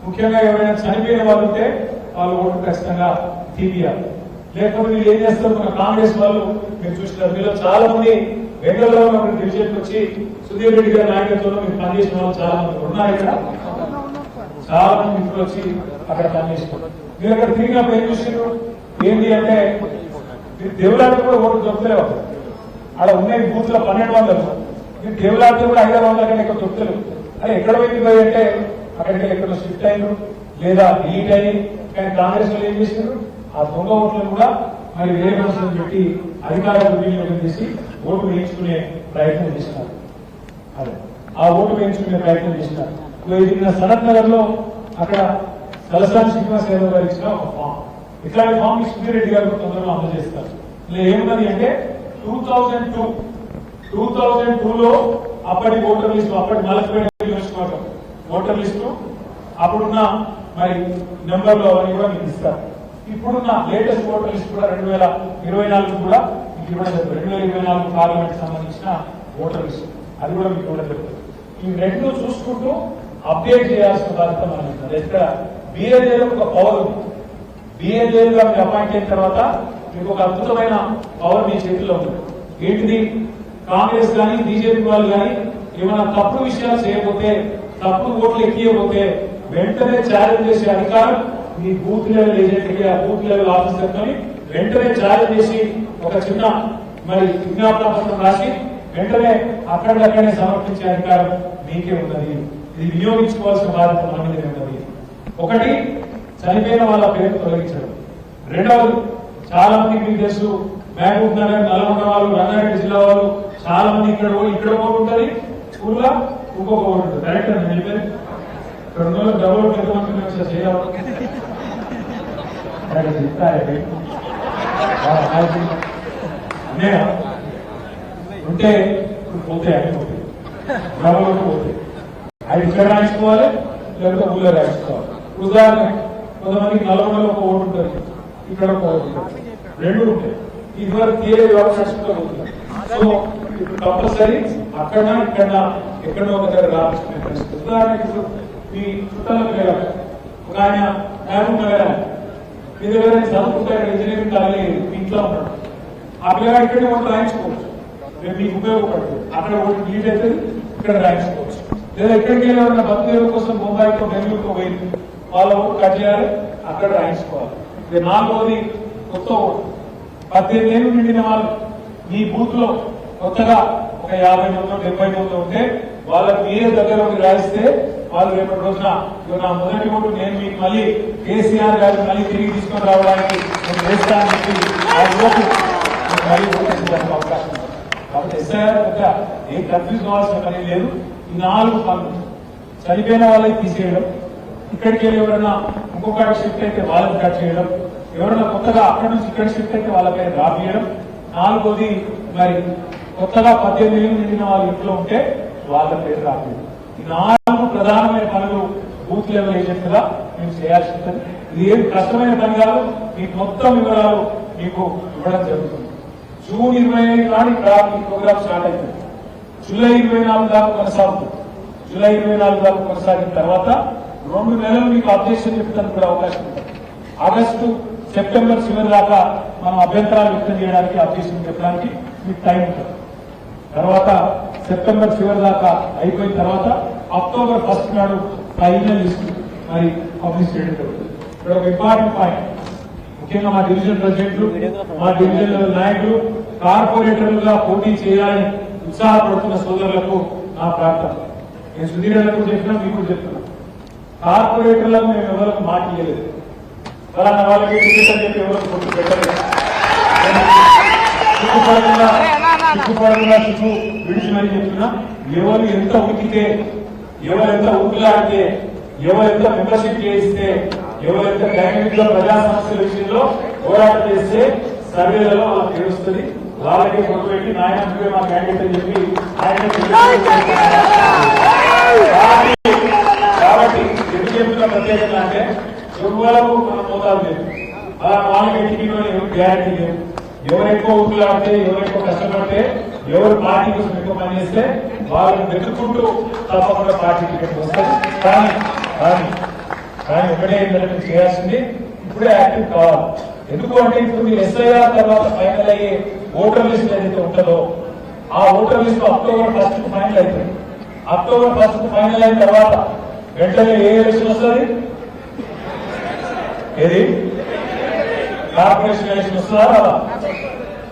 ముఖ్యంగా ఎవరైనా చనిపోయిన వాళ్ళు ఉంటే వాళ్ళు ఓటు ఖచ్చితంగా తీయాలి. లేకపోతే వీళ్ళు ఏం చేస్తారు, మన కాంగ్రెస్ వాళ్ళు మీరు చూసినారు, మీలో చాలా మంది వెంగళరావు డివిజన్ వచ్చి సుధీర్ రెడ్డి గారి నాయకత్వంలో మీరు పనిచేసిన వాళ్ళు చాలా మంది ఉన్నారు. ఇక్కడ చాలా మంది మిత్రులు వచ్చి అక్కడ పనిచేస్తున్నారు. మీరు అక్కడ తిరిగినప్పుడు ఏం చూసినారు, ఏంటి అంటే మీరు దేవులాడితే కూడా ఓటు దొరకలేవు. అక్కడ ఉన్నాయి బూత్లో 1200, మీరు దేవులాడితే కూడా 500 కంటే ఎక్కువ దొరకలేవు. అది ఎక్కడ పోయి అంటే అక్కడికి ఎక్కడ షిఫ్ట్ అయినారు లేదా డిలీట్ అయ్యి. కానీ కాంగ్రెస్ వాళ్ళు ఏం చేసినారు, ఆ దొంగ ఓట్లను కూడా మరి వేరే మనుషులను పెట్టి అధికారాలు వినియోగం చేసి ఓటు వేయించుకునే ప్రయత్నం చేస్తున్నారు. అదే ఆ ఓటు వేయించుకునే ప్రయత్నం చేస్తున్నారు. నిన్న సనత్ నగర్ లో అక్కడ తలసాని శ్రీనివాస్ యాదవ్ గారు ఇచ్చిన ఒక ఫామ్, ఇట్లాంటి ఫామ్ సుధీర్ రెడ్డి గారు తొందరగా అమలు చేస్తారు. ఇలా ఏమున్నది అంటే 2002లో అప్పటి ఓటర్ లిస్టు, అప్పటి మలక్పేట నియోజకవర్గం ఓటర్ లిస్టు, అప్పుడున్న మరి నెంబర్లు అవన్నీ కూడా మీకు ఇస్తారు. ఇప్పుడున్న లేటెస్ట్ ఓటర్ లిస్ట్ కూడా 2024 కూడా మీకు ఇవ్వడం జరుగుతుంది. 2024 పార్లమెంట్ సంబంధించిన ఓటర్ లిస్ట్ అది కూడా మీకు ఇవ్వడం జరుగుతుంది. ఈ రెండు చూసుకుంటూ అప్డేట్ చేయాల్సిన బాధ్యత మనం ఉంటుంది. ఇక్కడ బిఏజేలో ఒక పవర్ ఉంది. బిఏజేలుగా మీరు అపాయింట్ అయిన తర్వాత మీకు ఒక అద్భుతమైన పవర్ మీ చేతిలో ఉంది. ఏంటిది, కాంగ్రెస్ కానీ బీజేపీ వాళ్ళు కానీ ఏమైనా తప్పు విషయాలు చేయకపోతే, తప్పుడు ఓట్లు ఎక్కియకపోతే వెంటనే ఛాలెంజ్ చేసే అధికారం మీ బూత్ లెవెల్ ఏజెంట్కి, ఆ బూత్ లెవెల్ ఆఫీసర్తో వెంటనే ఛాలెంజ్ చేసి ఒక చిన్న మరి విజ్ఞాపన పత్రం రాసి వెంటనే అక్కడికక్కడనే సమర్పించే అధికారం మీకే ఉన్నది. ఇది వినియోగించుకోవాల్సిన బాధ్యత మన మీద ఉన్నది. ఒకటి, చనిపోయిన వాళ్ళ పేరు తొలగించడం. రెండవది, చాలా మంది మీకు తెలుసు, మహబూబ్ నగర్, నల్గొండ వాళ్ళు, రంగారెడ్డి జిల్లా వాళ్ళు చాలా మంది ఇక్కడ ఓటు ఉంటుంది, స్కూల్లో ఇంకొక ఓటు ఉంటుంది. కరెక్ట్ అని చెప్పారు. ఇక్కడ ఉన్న వాళ్ళు డబుల్ ఓట్లు ఎంతమంది చేయాలి చెప్తారే ఉంటే ఇప్పుడు పోతే అన్ని పోతాయి, గ్రామంలోకి పోతాయి. అవి ఇక్కడ రాయించుకోవాలి, లేకపోతే ఊళ్ళో రాయించుకోవాలి. ఉదాహరణ కొంతమందికి నల్గొండలో ఒక ఓటు ఉంటుంది, ఇక్కడ ఒక ఓటు ఉంటుంది, రెండు ఉంటాయి. ఇదివరకు తీరే వ్యవసాయంలో పోతుంది. సో ఇప్పుడు కంపల్సరీ అక్కడ ఇక్కడ ఎక్కడో ఒక దగ్గర రావాల్సిన పరిస్థితి. ఉదాహరణకి ఇప్పుడు మీ చుట్టాలకు వెళ్ళాలి, ఒక ఆయన న్యాయంగా వెళ్ళాలి, మీ దగ్గర చదువుకుంటారు, ఇంజనీరింగ్ కాలేజ్ ఇంట్లో ఉన్నాడు, ఆ పిల్లగాడు ఇక్కడే ఓటు రాయించుకోవచ్చు, రేపు మీకు ఉపయోగపడుతుంది. అక్కడ ఓటు లీడ్ అవుతుంది, ఇక్కడ రాయించుకోవచ్చు. లేదా ఎక్కడికి వెళ్ళాలన్న బంధువుల కోసం ముంబైకో బెంగళూరుకో పోయింది, వాళ్ళ ఓటు కట్ చేయాలి, అక్కడ రాయించుకోవాలి. ఇది నాలుగోది కొత్త ఓటు. 18 ఏళ్ళు నిండిన వాళ్ళు మీ బూత్ లో కొత్తగా ఒక 50 మందో 70 మందో ఉంటే వాళ్ళకి మీరే దగ్గర రాయిస్తే వాళ్ళు రేపటి రోజున నా మొదటి ఓటు నేను మీకు మళ్ళీ కేసీఆర్ గారిని మళ్ళీ తిరిగి తీసుకొని రావడానికి నేను వేస్తానని చెప్పి ఆ ఓటు మళ్ళీ ఓటేసేదానికి అవకాశం ఉంది. కాబట్టి ఎస్ఐఆర్ పెద్ద ఏం కన్ఫ్యూజ్ కావాల్సిన పని లేదు. ఈ 4 పనులు చనిపోయిన వాళ్ళకి తీసేయడం, ఇక్కడికి వెళ్ళి ఎవరైనా ఇంకొకటి షిఫ్ట్ అయితే వాళ్ళని కట్ చేయడం, ఎవరైనా కొత్తగా అక్కడి నుంచి ఇక్కడ షిఫ్ట్ అయితే వాళ్ళ పేరు రాపియడం, నాలుగోది మరి కొత్తగా 18 ఏళ్ళు నిండిన వాళ్ళ ఇంట్లో ఉంటే వాళ్ళ పేరు రాపియడం. ఈ 4 ప్రధానమైన పనులు బూత్ లెవెల్ ఏజెంట్ గా మేము చేయాల్సి ఉంటుంది. ఇది ఏం కష్టమైన పని కాదు, మీకు మొత్తం వివరాలు మీకు ఇవ్వడం జరుగుతుంది. జూన్ 25 నాడు ఈ ప్రోగ్రామ్ స్టార్ట్ అవుతుంది. జూలై 24 దాకా కొనసాగుతుంది. జూలై 24 దాకా కొనసాగిన తర్వాత 2 నెలలు మీకు అబ్జెక్షన్ చెప్తానికి కూడా అవకాశం ఉంటుంది. ఆగస్టు సెప్టెంబర్ చివరి దాకా మనం అభ్యంతరాలు వ్యక్తం చేయడానికి అబ్జెక్షన్ చెప్పడానికి మీకు టైం ఉంటుంది. తర్వాత సెప్టెంబర్ చివరి దాకా అయిపోయిన తర్వాత అక్టోబర్ 1 నాడు ఫైనల్ లిస్ట్ మరి పబ్లిష్ చేయడం జరుగుతుంది. ఇక్కడ ఒక ఇంపార్టెంట్ పాయింట్, ముఖ్యంగా మా డివిజన్ ప్రెసిడెంట్లు, మా డివిజన్ లెవెల్ నాయకులు, కార్పొరేటర్లుగా పోటీ చేయాలని ఉత్సాహపడుతున్న సోదరులకు నా ప్రార్థన. నేను సుధీరలకు చెప్పినా మీకు చెప్తున్నా, కార్పొరేటర్లకు మేము ఎవరికి మాట ఇవ్వలేదు, ఫలానా వాళ్ళకి టికెట్ అని చెప్పి ఎవరికి పొట్టు పెట్టలేదు. సిగ్గుపడకుండా సిగ్గు విడిచి మరీ చెప్తున్నా, ఎవరు ఎంత ఉతికితే, ఎవరు ఎంత ఉక్కులాడితే, ఎవరు ఎంత మెంబర్షిప్ చేయిస్తే, ఎవరు ఎంత డైనమిక్ గా ప్రజా సమస్యల విషయంలో పోరాటం చేస్తే సర్వేలలో వాళ్ళకి తెలుస్తుంది. వాళ్ళకే పొట్టు పెట్టి నాయన మా క్యాండిడేట్ అని చెప్పి ఆయన కాబట్టి ఎందుకు చెప్తున్న ప్రత్యేకంగా అంటే ఎవరకు మనం మోతాదు లేదు, వాళ్ళకి ఎన్నికలో ఎవరు గ్యారంటీ లేదు. ఎవరు ఎక్కువ ఊపులాడితే, ఎవరు ఎక్కువ కష్టపడితే, ఎవరు పార్టీ కోసం ఎక్కువ పనిచేస్తే వాళ్ళని వెతుక్కుంటూ తప్పకుండా పార్టీ టికెట్ వస్తుంది. కానీ ఒకటే ఏంటంటే చేయాల్సింది ఇప్పుడే యాక్టివ్ కావాలి. ఎందుకు అంటే ఇప్పుడు మీరు ఎస్ఐఆర్ తర్వాత ఫైనల్ అయ్యే ఓటర్ లిస్ట్ ఏదైతే ఉంటుందో ఆ ఓటర్ లిస్ట్ అక్టోబర్ 1 ఫైనల్ అవుతుంది. అక్టోబర్ 1 ఫైనల్ అయిన తర్వాత వెంటనే ఏ ఎలక్షన్ వస్తుంది? ఏది కార్పొరేషన్ ఎలక్షన్ వస్తుందా రాదా?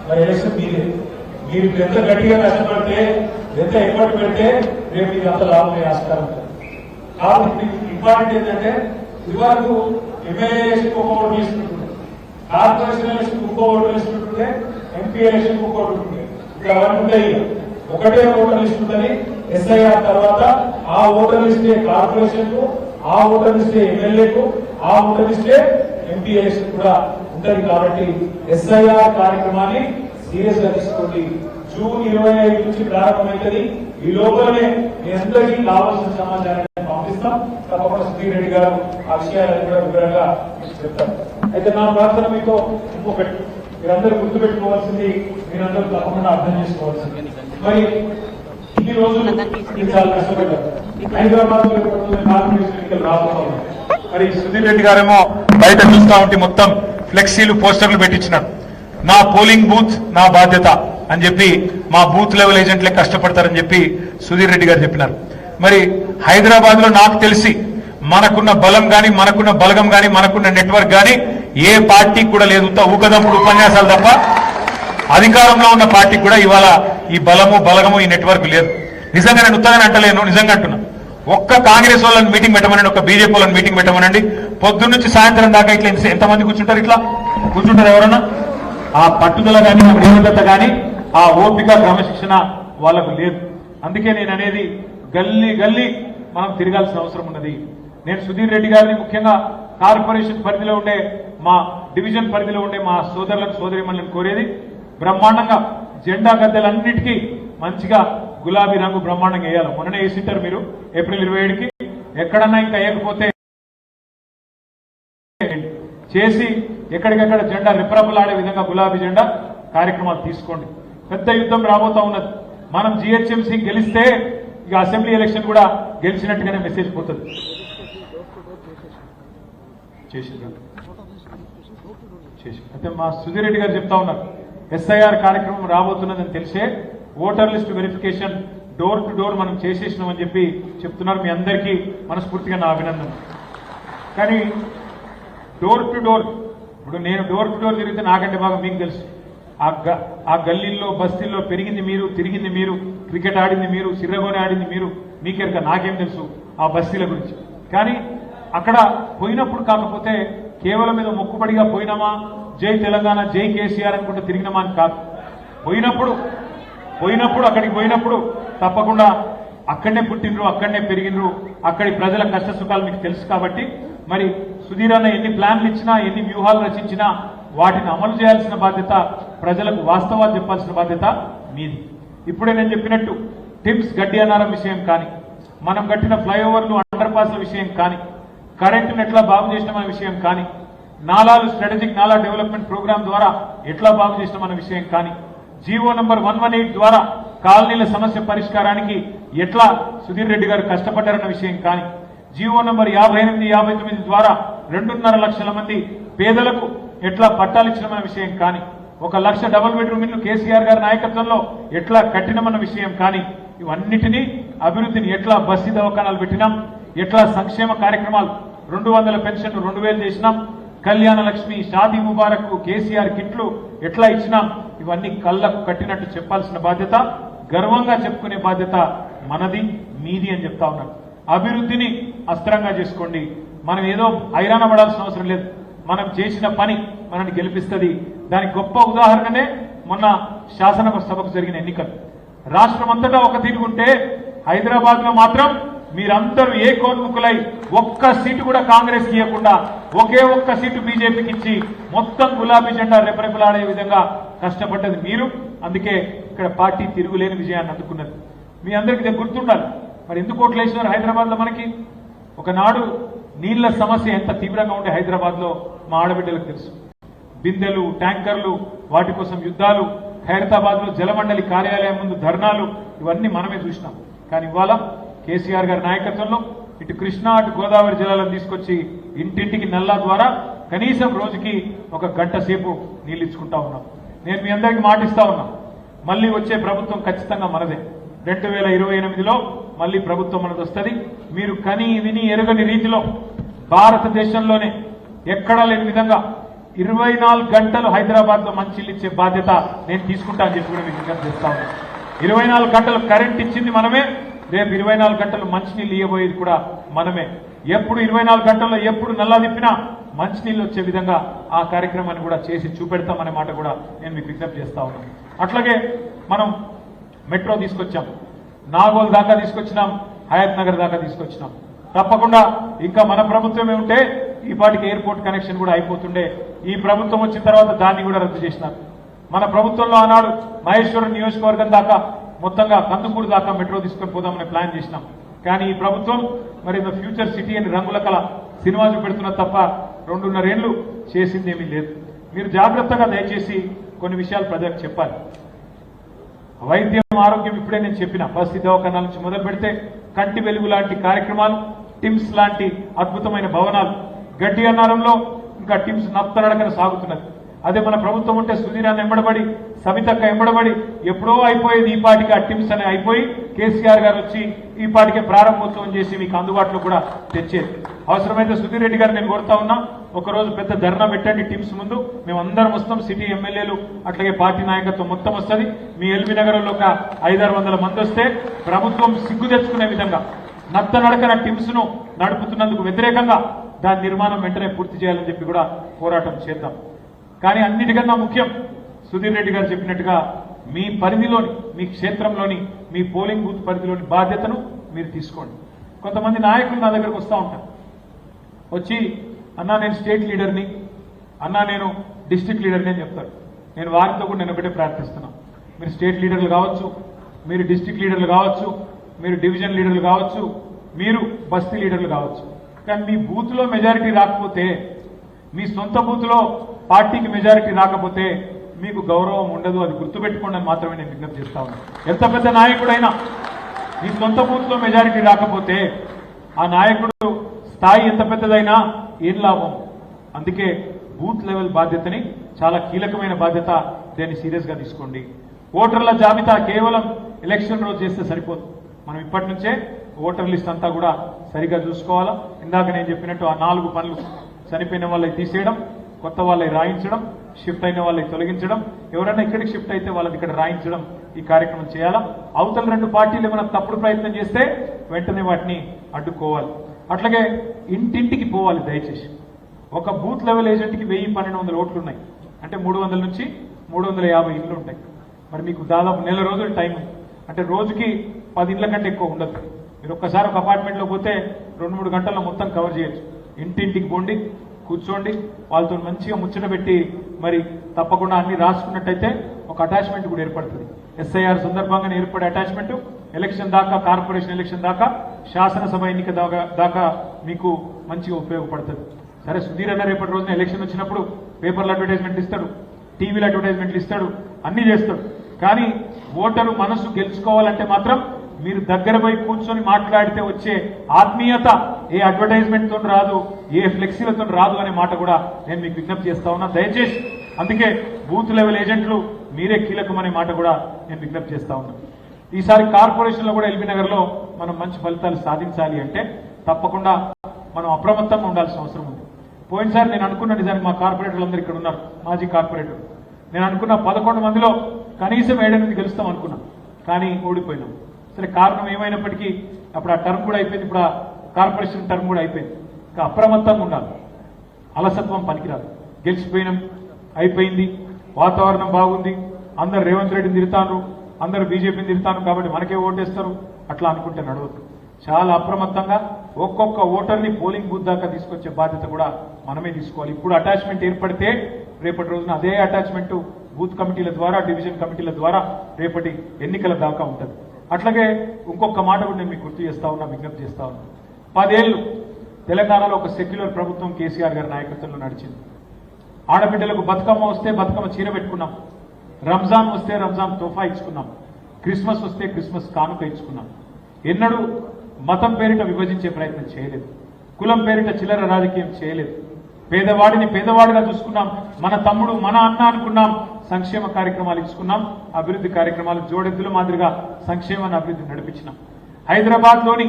మరి ఎలక్షన్ మీరే. మీరు ఎంత గట్టిగా కష్టపడితే, ఎంత ఎఫర్ట్ పెడితే రేపు మీకు అంత లాభం ఆస్కారం ఉంటుంది. కాబట్టి ఇంపార్టెంట్ ఏంటంటే ఇదివరకు ఎమ్మెల్యే ఎలక్షన్ ఒక ఓటు వేసుకుంటుండే, కార్పొరేషన్ ఎలక్షన్ ఇంకో ఓటు వేసుకుంటుండే, ఎంపీ ఎలక్షన్ ఇంకో ఓటు ఉంటుండే. ఇప్పుడు అవన్నీ ఉంటాయి, ఒకటే ఓటర్ లిస్ట్ ఉంటుంది. ఎస్ఐఆర్ తర్వాత ఆ ఓటర్ లిస్టే కార్పొరేషన్ కు, ఆ ఓటర్ లిస్టే ఎమ్మెల్యేకు, ఆ ఓటర్ లిస్టే ఎంపీ ఎలక్షన్ కూడా ఉంటది. కాబట్టి ఎస్ఐఆర్ కార్యక్రమాన్ని సీరియస్ గా తీసుకోండి. జూన్ 25 నుంచి ప్రారంభమవుతుంది. ఈ లోపలనే మీ అందరికీ కావాల్సిన సమాచారాన్ని పంపిస్తాం. తప్పకుండా సుధీర్ రెడ్డి గారు ఆ విషయాలను కూడా వివరంగా చెప్తారు. అయితే నా ప్రార్థన మీతో ఇంకొకటి, మీరందరూ గుర్తుపెట్టుకోవాల్సింది, మీరందరూ తప్పకుండా అర్థం చేసుకోవాల్సింది. మరి ఇన్ని రోజులు మీరు చాలా కష్టపడ్డారు. హైదరాబాద్ లో కార్పొరేషన్ ఎన్నికలు రాబోతున్నాయి. మరి సుధీర్ రెడ్డి గారేమో బయట చూస్తా ఉంటే మొత్తం ఫ్లెక్సీలు, పోస్టర్లు పెట్టించినారు. నా పోలింగ్ బూత్ నా బాధ్యత అని చెప్పి మా బూత్ లెవెల్ ఏజెంట్లే కష్టపడతారని చెప్పి సుధీర్ రెడ్డి గారు చెప్పినారు. మరి హైదరాబాద్ లో నాకు తెలిసి మనకున్న బలం గాని, మనకున్న బలగం గాని, మనకున్న నెట్వర్క్ గాని ఏ పార్టీకి కూడా లేదు. ఊకదంపుడు ఉపన్యాసాలు తప్ప అధికారంలో ఉన్న పార్టీకి కూడా ఇవాళ ఈ బలము, బలగము, ఈ నెట్వర్క్ లేదు. నిజంగా నేను ఉత్తగానే అంటలేను, నిజంగా అంటున్నా. ఒక్క కాంగ్రెస్ వాళ్ళని మీటింగ్ పెట్టమనండి, ఒక్క బీజేపీ వాళ్ళని మీటింగ్ పెట్టమనండి. పొద్దున్న నుంచి సాయంత్రం దాకా ఇట్లా ఎంతమంది కూర్చుంటారు? ఇట్లా కూర్చుంటారు ఎవరన్నా? ఆ పట్టుదల కానీ, ఆ నిబద్ధత కానీ, ఆ ఓపిక, క్రమశిక్షణ వాళ్ళకు లేదు. అందుకే నేను అనేది గల్లీ గల్లీ మనం తిరగాల్సిన అవసరం ఉన్నది. నేను సుధీర్ రెడ్డి గారిని ముఖ్యంగా కార్పొరేషన్ పరిధిలో ఉండే, మా డివిజన్ పరిధిలో ఉండే మా సోదరులను, సోదరిమణులను కోరేది, బ్రహ్మాండంగా జెండా గద్దెలన్నిటికీ మంచిగా గులాబీ రంగు బ్రహ్మాండంగా వేయాలి. మొన్ననే వేసింటారు మీరు ఏప్రిల్ 27కి. ఎక్కడన్నా ఇంకా వేయకపోతే చేసి ఎక్కడికెక్కడ జెండా రిప్రపులాడే విధంగా గులాబీ జెండా కార్యక్రమాలు తీసుకోండి. పెద్ద యుద్ధం రాబోతా ఉన్నది. మనం జిహెచ్ఎంసీ గెలిస్తే ఇక అసెంబ్లీ ఎలక్షన్ కూడా గెలిచినట్టుగానే మెసేజ్ పోతుంది. అయితే మా సుధీర్ రెడ్డి గారు చెప్తా ఉన్నారు ఎస్ఐఆర్ కార్యక్రమం రాబోతున్నదని తెలిసే voter list verification door to door మనం చేసేసినామని చెప్పి చెప్తున్నారు. మీ అందరికీ మనస్ఫూర్తిగా నా అభినందన. కానీ డోర్ టు డోర్, ఇప్పుడు నేను డోర్ టు డోర్ తిరిగితే నాకంటే బాగా మీకు తెలుసు. ఆ గల్లీల్లో బస్తీల్లో పెరిగింది మీరు, తిరిగింది మీరు, క్రికెట్ ఆడింది మీరు, సిర్రగోని ఆడింది మీరు. మీకెరక నాకేం తెలుసు ఆ బస్తీల గురించి. కానీ అక్కడ పోయినప్పుడు కాకపోతే కేవలం ఏదో మొక్కుబడిగా పోయినామా, జై తెలంగాణ జై కేసీఆర్ అనుకుంటే తిరిగినామా అని కాదు. పోయినప్పుడు అక్కడికి పోయినప్పుడు తప్పకుండా అక్కడనే పుట్టినరు, అక్కడనే పెరిగినరు, అక్కడి ప్రజల కష్ట సుఖాలు మీకు తెలుసు. కాబట్టి మరి సుధీర్ అన్న ఎన్ని ప్లాన్లు ఇచ్చినా, ఎన్ని వ్యూహాలు రచించినా వాటిని అమలు చేయాల్సిన బాధ్యత, ప్రజలకు వాస్తవాలు చెప్పాల్సిన బాధ్యత మీది. ఇప్పుడే నేను చెప్పినట్టు టిమ్స్ గడ్డి అన్నారం విషయం కానీ, మనం కట్టిన ఫ్లైఓవర్లు అండర్ పాస్ల విషయం కానీ, కరెంటును ఎట్లా బాగు చేసినామన్న విషయం కానీ, నాలాలు స్ట్రాటజిక్ నాలా డెవలప్మెంట్ ప్రోగ్రాం ద్వారా ఎట్లా బాగు చేసినామన్న విషయం కానీ, జీవో నంబర్ 118 ద్వారా కాలనీల సమస్య పరిష్కారానికి ఎట్లా సుధీర్ రెడ్డి గారు కష్టపడ్డారన్న విషయం కానీ, జీవో నంబర్ 58, 59 ద్వారా 2.5 లక్షల మంది పేదలకు ఎట్లా పట్టాలు ఇచ్చినామన్న విషయం కానీ, 1 లక్ష డబుల్ బెడ్రూమ్ ఇల్లు కేసీఆర్ గారి నాయకత్వంలో ఎట్లా కట్టినామన్న విషయం కానీ, ఇవన్నిటినీ అభివృద్ధిని ఎట్లా బస్సు దవాఖానాలు పెట్టినాం, ఎట్లా సంక్షేమ కార్యక్రమాలు 200 పెన్షన్లు 2000 చేసినాం, కళ్యాణ లక్ష్మి, షాదీ ముబారక్, కేసీఆర్ కిట్లు ఎట్లా ఇచ్చినాం, ఇవన్నీ కళ్ళకు కట్టినట్టు చెప్పాల్సిన బాధ్యత, గర్వంగా చెప్పుకునే బాధ్యత మనది, మీది అని చెప్తా ఉన్నాను. అభివృద్ధిని అస్త్రంగా చేసుకోండి. మనం ఏదో హైరాణ పడాల్సిన అవసరం లేదు. మనం చేసిన పని మనల్ని గెలిపిస్తుంది. దానికి గొప్ప ఉదాహరణనే మొన్న శాసనసభకు జరిగిన ఎన్నికలు. రాష్ట్రం అంతటా ఒక తీరుగుంటే హైదరాబాద్ లో మాత్రం మీరందరూ ఏకోన్ముఖులై ఒక్క సీటు కూడా కాంగ్రెస్ కి ఇవ్వకుండా ఒకే ఒక్క సీటు బీజేపీకి ఇచ్చి మొత్తం గులాబీ జెండా రెపరెపలాడే విధంగా కష్టపడ్డది మీరు. అందుకే ఇక్కడ పార్టీ తిరుగులేని విజయాన్ని అందుకున్నది. మీ అందరికీ గుర్తుండాలి. మరి ఎందుకు ఓట్లు వేసినారు హైదరాబాద్ లో? మనకి ఒకనాడు నీళ్ల సమస్య ఎంత తీవ్రంగా ఉండే హైదరాబాద్ లో మా ఆడబిడ్డలకు తెలుసు. బిందెలు, ట్యాంకర్లు, వాటి కోసం యుద్ధాలు, ఖైరతాబాద్ లో జలమండలి కార్యాలయం ముందు ధర్నాలు, ఇవన్నీ మనమే చూసినాం. కానీ ఇవాళ కేసీఆర్ గారి నాయకత్వంలో ఇటు కృష్ణా అటు గోదావరి జిల్లాలను తీసుకొచ్చి ఇంటింటికి నల్లా ద్వారా కనీసం రోజుకి 1 గంట సేపు నీళ్ళు ఇచ్చుకుంటా ఉన్నాం. నేను మీ అందరికీ మాటిస్తా ఉన్నా, మళ్ళీ వచ్చే ప్రభుత్వం ఖచ్చితంగా మనదే. 2028లో మళ్ళీ ప్రభుత్వం మనది వస్తుంది. మీరు కని విని ఎరుగని రీతిలో భారతదేశంలోనే ఎక్కడా లేని విధంగా 24 గంటలు హైదరాబాద్ లో మంచిళ్ళు ఇచ్చే బాధ్యత నేను తీసుకుంటా అని చెప్పి కూడా మీకు విజ్ఞప్తి చేస్తా ఉన్నాను. 24 గంటలు కరెంట్ ఇచ్చింది మనమే, రేపు 24 గంటలు మంచినీళ్ళు ఇవ్వబోయేది కూడా మనమే. ఎప్పుడు 24 గంటల్లో ఎప్పుడు నల్లా తిప్పినా మంచినీళ్ళు వచ్చే విధంగా ఆ కార్యక్రమాన్ని కూడా చేసి చూపెడతామనే మాట కూడా నేను మీకు విజ్ఞప్తి చేస్తా ఉన్నాను. అట్లాగే మనం మెట్రో తీసుకొచ్చాం, నాగోల్ దాకా తీసుకొచ్చినాం, హయత్ నగర్ దాకా తీసుకొచ్చినాం. తప్పకుండా ఇంకా మన ప్రభుత్వమే ఉంటే ఈ పాటికి ఎయిర్పోర్ట్ కనెక్షన్ కూడా అయిపోతుండే. ఈ ప్రభుత్వం వచ్చిన తర్వాత దాన్ని కూడా రద్దు చేసినారు. మన ప్రభుత్వంలో ఆనాడు మహేశ్వరం నియోజకవర్గం దాకా మొత్తంగా కందుకూరు దాకా మెట్రో తీసుకొని పోదామని ప్లాన్ చేసినాం. కానీ ఈ ప్రభుత్వం మరి ఫ్యూచర్ సిటీ అని రంగుల కల సినిమా చూపెడుతున్న తప్ప 2.5 ఏళ్లు చేసింది ఏమీ లేదు. మీరు జాగ్రత్తగా దయచేసి కొన్ని విషయాలు ప్రజలకు చెప్పాలి. వైద్యం, ఆరోగ్యం ఇప్పుడే నేను చెప్పిన బస్తీ దవాఖానాల నుంచి మొదలు పెడితే కంటి వెలుగు లాంటి కార్యక్రమాలు, టిమ్స్ లాంటి అద్భుతమైన భవనాలు, గడ్డి అన్నారంలో ఇంకా టిమ్స్ నత్తనడకన సాగుతున్నది. అదే మన ప్రభుత్వం ఉంటే సుధీరాన్ని ఎంబడబడి, సవితక్క ఎంబడబడి ఎప్పుడో అయిపోయేది. ఈ పాటికి ఆ టిమ్స్ అని అయిపోయి కేసీఆర్ గారు వచ్చి ఈ పాటికే ప్రారంభోత్సవం చేసి మీకు అందుబాటులో కూడా తెచ్చేది. అవసరమైతే సుధీర్ రెడ్డి గారు నేను కోరుతా ఉన్నా, ఒకరోజు పెద్ద ధర్నా పెట్టండి టిమ్స్ ముందు, మేమందరం వస్తాం, సిటీ ఎమ్మెల్యేలు అట్లాగే పార్టీ నాయకత్వం మొత్తం వస్తుంది. మీ ఎల్బీ నగరంలో ఒక 500-600 మంది వస్తే ప్రభుత్వం సిగ్గు తెచ్చుకునే విధంగా నత్తనడకన టిమ్స్ ను నడుపుతున్నందుకు వ్యతిరేకంగా దాని నిర్మాణం వెంటనే పూర్తి చేయాలని చెప్పి కూడా పోరాటం చేద్దాం. కానీ అన్నిటికన్నా ముఖ్యం సుధీర్ రెడ్డి గారు చెప్పినట్టుగా మీ పరిధిలోని, మీ క్షేత్రంలోని, మీ పోలింగ్ బూత్ పరిధిలోని బాధ్యతను మీరు తీసుకోండి. కొంతమంది నాయకులు నా దగ్గరకు వస్తూ ఉంటారు, వచ్చి అన్నా నేను స్టేట్ లీడర్ని, అన్నా నేను డిస్ట్రిక్ట్ లీడర్ని అని చెప్తారు. నేను వారితో కూడా నేను ఒకటే ప్రార్థిస్తున్నాను, మీరు స్టేట్ లీడర్లు కావచ్చు, మీరు డిస్ట్రిక్ట్ లీడర్లు కావచ్చు, మీరు డివిజన్ లీడర్లు కావచ్చు, మీరు బస్తీ లీడర్లు కావచ్చు. కానీ మీ బూత్లో మెజారిటీ రాకపోతే, మీ సొంత బూత్లో పార్టీకి మెజారిటీ రాకపోతే మీకు గౌరవం ఉండదు. అది గుర్తుపెట్టుకోండి అని మాత్రమే నేను విజ్ఞప్తి చేస్తా ఉన్నాను. ఎంత పెద్ద నాయకుడైనా మీ సొంత బూత్లో మెజారిటీ రాకపోతే ఆ నాయకుడు స్థాయి ఎంత పెద్దదైనా ఏం లాభం. అందుకే బూత్ లెవెల్ బాధ్యతని, చాలా కీలకమైన బాధ్యత, దాన్ని సీరియస్గా తీసుకోండి. ఓటర్ల జాబితా కేవలం ఎలక్షన్ రోజు చేస్తే సరిపోదు. మనం ఇప్పటి నుంచే ఓటర్ లిస్ట్ అంతా కూడా సరిగా చూసుకోవాలా. ఇందాక నేను చెప్పినట్టు ఆ 4 పనులు, చనిపోయిన వాళ్ళని తీసేయడం, కొత్త వాళ్ళని రాయించడం, షిఫ్ట్ అయిన వాళ్ళని తొలగించడం, ఎవరైనా ఇక్కడికి షిఫ్ట్ అయితే వాళ్ళని ఇక్కడ రాయించడం, ఈ కార్యక్రమం చేయాలా. అవతల 2 పార్టీలు ఏమైనా తప్పుడు ప్రయత్నం చేస్తే వెంటనే వాటిని అడ్డుకోవాలి. అట్లాగే ఇంటింటికి పోవాలి. దయచేసి ఒక బూత్ లెవెల్ ఏజెంట్కి 1000-1200 ఓట్లు ఉన్నాయి అంటే 300 నుంచి 350 ఇళ్ళు ఉంటాయి. మరి మీకు దాదాపు నెల రోజులు టైం ఉంది అంటే రోజుకి 10 ఇళ్ల కంటే ఎక్కువ ఉండదు. మీరు ఒక్కసారి ఒక అపార్ట్మెంట్లో పోతే 2-3 గంటల్లో మొత్తం కవర్ చేయొచ్చు. ఇంటింటికి పోండి, కూర్చోండి, వాళ్ళతో మంచిగా ముచ్చట పెట్టి మరి తప్పకుండా అన్ని రాసుకున్నట్టయితే ఒక అటాచ్మెంట్ కూడా ఏర్పడుతుంది. ఎస్ఐఆర్ సందర్భంగానే ఏర్పడే అటాచ్మెంట్ ఎలక్షన్ దాకా, కార్పొరేషన్ ఎలక్షన్ దాకా, శాసనసభ ఎన్నిక దాకా మీకు మంచిగా ఉపయోగపడుతుంది. సరే సుధీర్ అన్న రేపటి రోజున ఎలక్షన్ వచ్చినప్పుడు పేపర్లు అడ్వర్టైజ్మెంట్లు ఇస్తాడు, టీవీలో అడ్వర్టైజ్మెంట్లు ఇస్తాడు, అన్ని చేస్తాడు. కానీ ఓటరు మనసు గెలుచుకోవాలంటే మాత్రం మీరు దగ్గర పోయి కూర్చొని మాట్లాడితే వచ్చే ఆత్మీయత ఏ అడ్వర్టైజ్మెంట్తో రాదు, ఏ ఫ్లెక్సీలతో రాదు అనే మాట కూడా నేను మీకు విజ్ఞప్తి చేస్తా ఉన్నా. దయచేసి అందుకే బూత్ లెవెల్ ఏజెంట్లు మీరే కీలకమనే మాట కూడా నేను విజ్ఞప్తి చేస్తా ఉన్నా. ఈసారి కార్పొరేషన్లో కూడా ఎల్బీ నగర్లో మనం మంచి ఫలితాలు సాధించాలి అంటే తప్పకుండా మనం అప్రమత్తంగా ఉండాల్సిన అవసరం ఉంది. పోయినసారి నేను అనుకున్న, నిజానికి మా కార్పొరేటర్లు అందరూ ఇక్కడ ఉన్నారు, మాజీ కార్పొరేటర్, నేను అనుకున్న 11 మందిలో కనీసం 7-8 గెలుస్తాం అనుకున్నాం, కానీ ఓడిపోయినాం. సరే కారణం ఏమైనప్పటికీ అప్పుడు ఆ టర్మ్ కూడా అయిపోయింది, ఇప్పుడు ఆ కార్పొరేషన్ టర్మ్ కూడా అయిపోయింది. ఇంకా అప్రమత్తంగా ఉండాలి, అలసత్వం పనికిరాదు. గెలిచిపోయినాం, అయిపోయింది, వాతావరణం బాగుంది, అందరు రేవంత్ రెడ్డిని తిడతాను, అందరూ బీజేపీని తిడతాను కాబట్టి మనకే ఓటేస్తారు, అట్లా అనుకుంటే నడవద్దు. చాలా అప్రమత్తంగా ఒక్కొక్క ఓటర్ని పోలింగ్ బూత్ దాకా తీసుకొచ్చే బాధ్యత కూడా మనమే తీసుకోవాలి. ఇప్పుడు అటాచ్మెంట్ ఏర్పడితే రేపటి రోజున అదే అటాచ్మెంట్ బూత్ కమిటీల ద్వారా, డివిజన్ కమిటీల ద్వారా రేపటి ఎన్నికల దాకా ఉంటుంది. అట్లాగే ఇంకొక మాట కూడా నేను మీకు గుర్తు చేస్తా ఉన్నా, విజ్ఞప్తి చేస్తా ఉన్నా. 10 ఏళ్ళు తెలంగాణలో ఒక సెక్యులర్ ప్రభుత్వం కేసీఆర్ గారి నాయకత్వంలో నడిచింది. ఆడబిడ్డలకు బతుకమ్మ వస్తే బతుకమ్మ చీర పెట్టుకున్నాం, రంజాన్ వస్తే రంజాన్ తోఫా ఇచ్చుకున్నాం, క్రిస్మస్ వస్తే క్రిస్మస్ కానుక ఇచ్చుకున్నాం. ఎన్నడూ మతం పేరిట విభజించే ప్రయత్నం చేయలేదు, కులం పేరిట చిల్లర రాజకీయం చేయలేదు. పేదవాడిని పేదవాడిగా చూసుకున్నాం, మన తమ్ముడు మన అన్న అనుకున్నాం. సంక్షేమ కార్యక్రమాలు ఇచ్చుకున్నాం, అభివృద్ధి కార్యక్రమాలు జోడెద్దుల మాదిరిగా సంక్షేమాన్ని అభివృద్ధి నడిపించినాం. హైదరాబాద్ లోని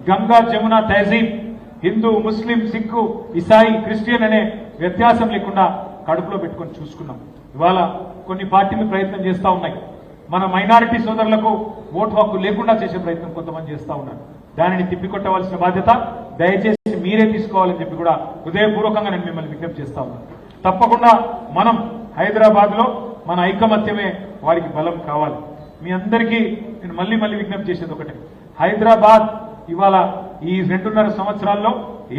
గంగా జమున తహజీబ్, హిందూ ముస్లిం సిక్కు ఇసాయి క్రిస్టియన్ అనే వ్యత్యాసం లేకుండా కడుపులో పెట్టుకొని చూసుకున్నాం. ఇవాళ కొన్ని పార్టీలు ప్రయత్నం చేస్తా ఉన్నాయి, మన మైనారిటీ సోదరులకు ఓటు హక్కు లేకుండా చేసే ప్రయత్నం కొంతమంది చేస్తా ఉన్నారు. దానిని తిప్పికొట్టవలసిన బాధ్యత దయచేసి మీరే తీసుకోవాలని చెప్పి కూడా హృదయపూర్వకంగా నేను మిమ్మల్ని విజ్ఞప్తి చేస్తా ఉన్నాను. తప్పకుండా మనం హైదరాబాద్ లో మన ఐకమత్యమే వారికి బలం కావాలి. మీ అందరికీ నేను మళ్ళీ విజ్ఞప్తి చేసేది ఒకటే, హైదరాబాద్ ఇవాళ ఈ 2.5 సంవత్సరాల్లో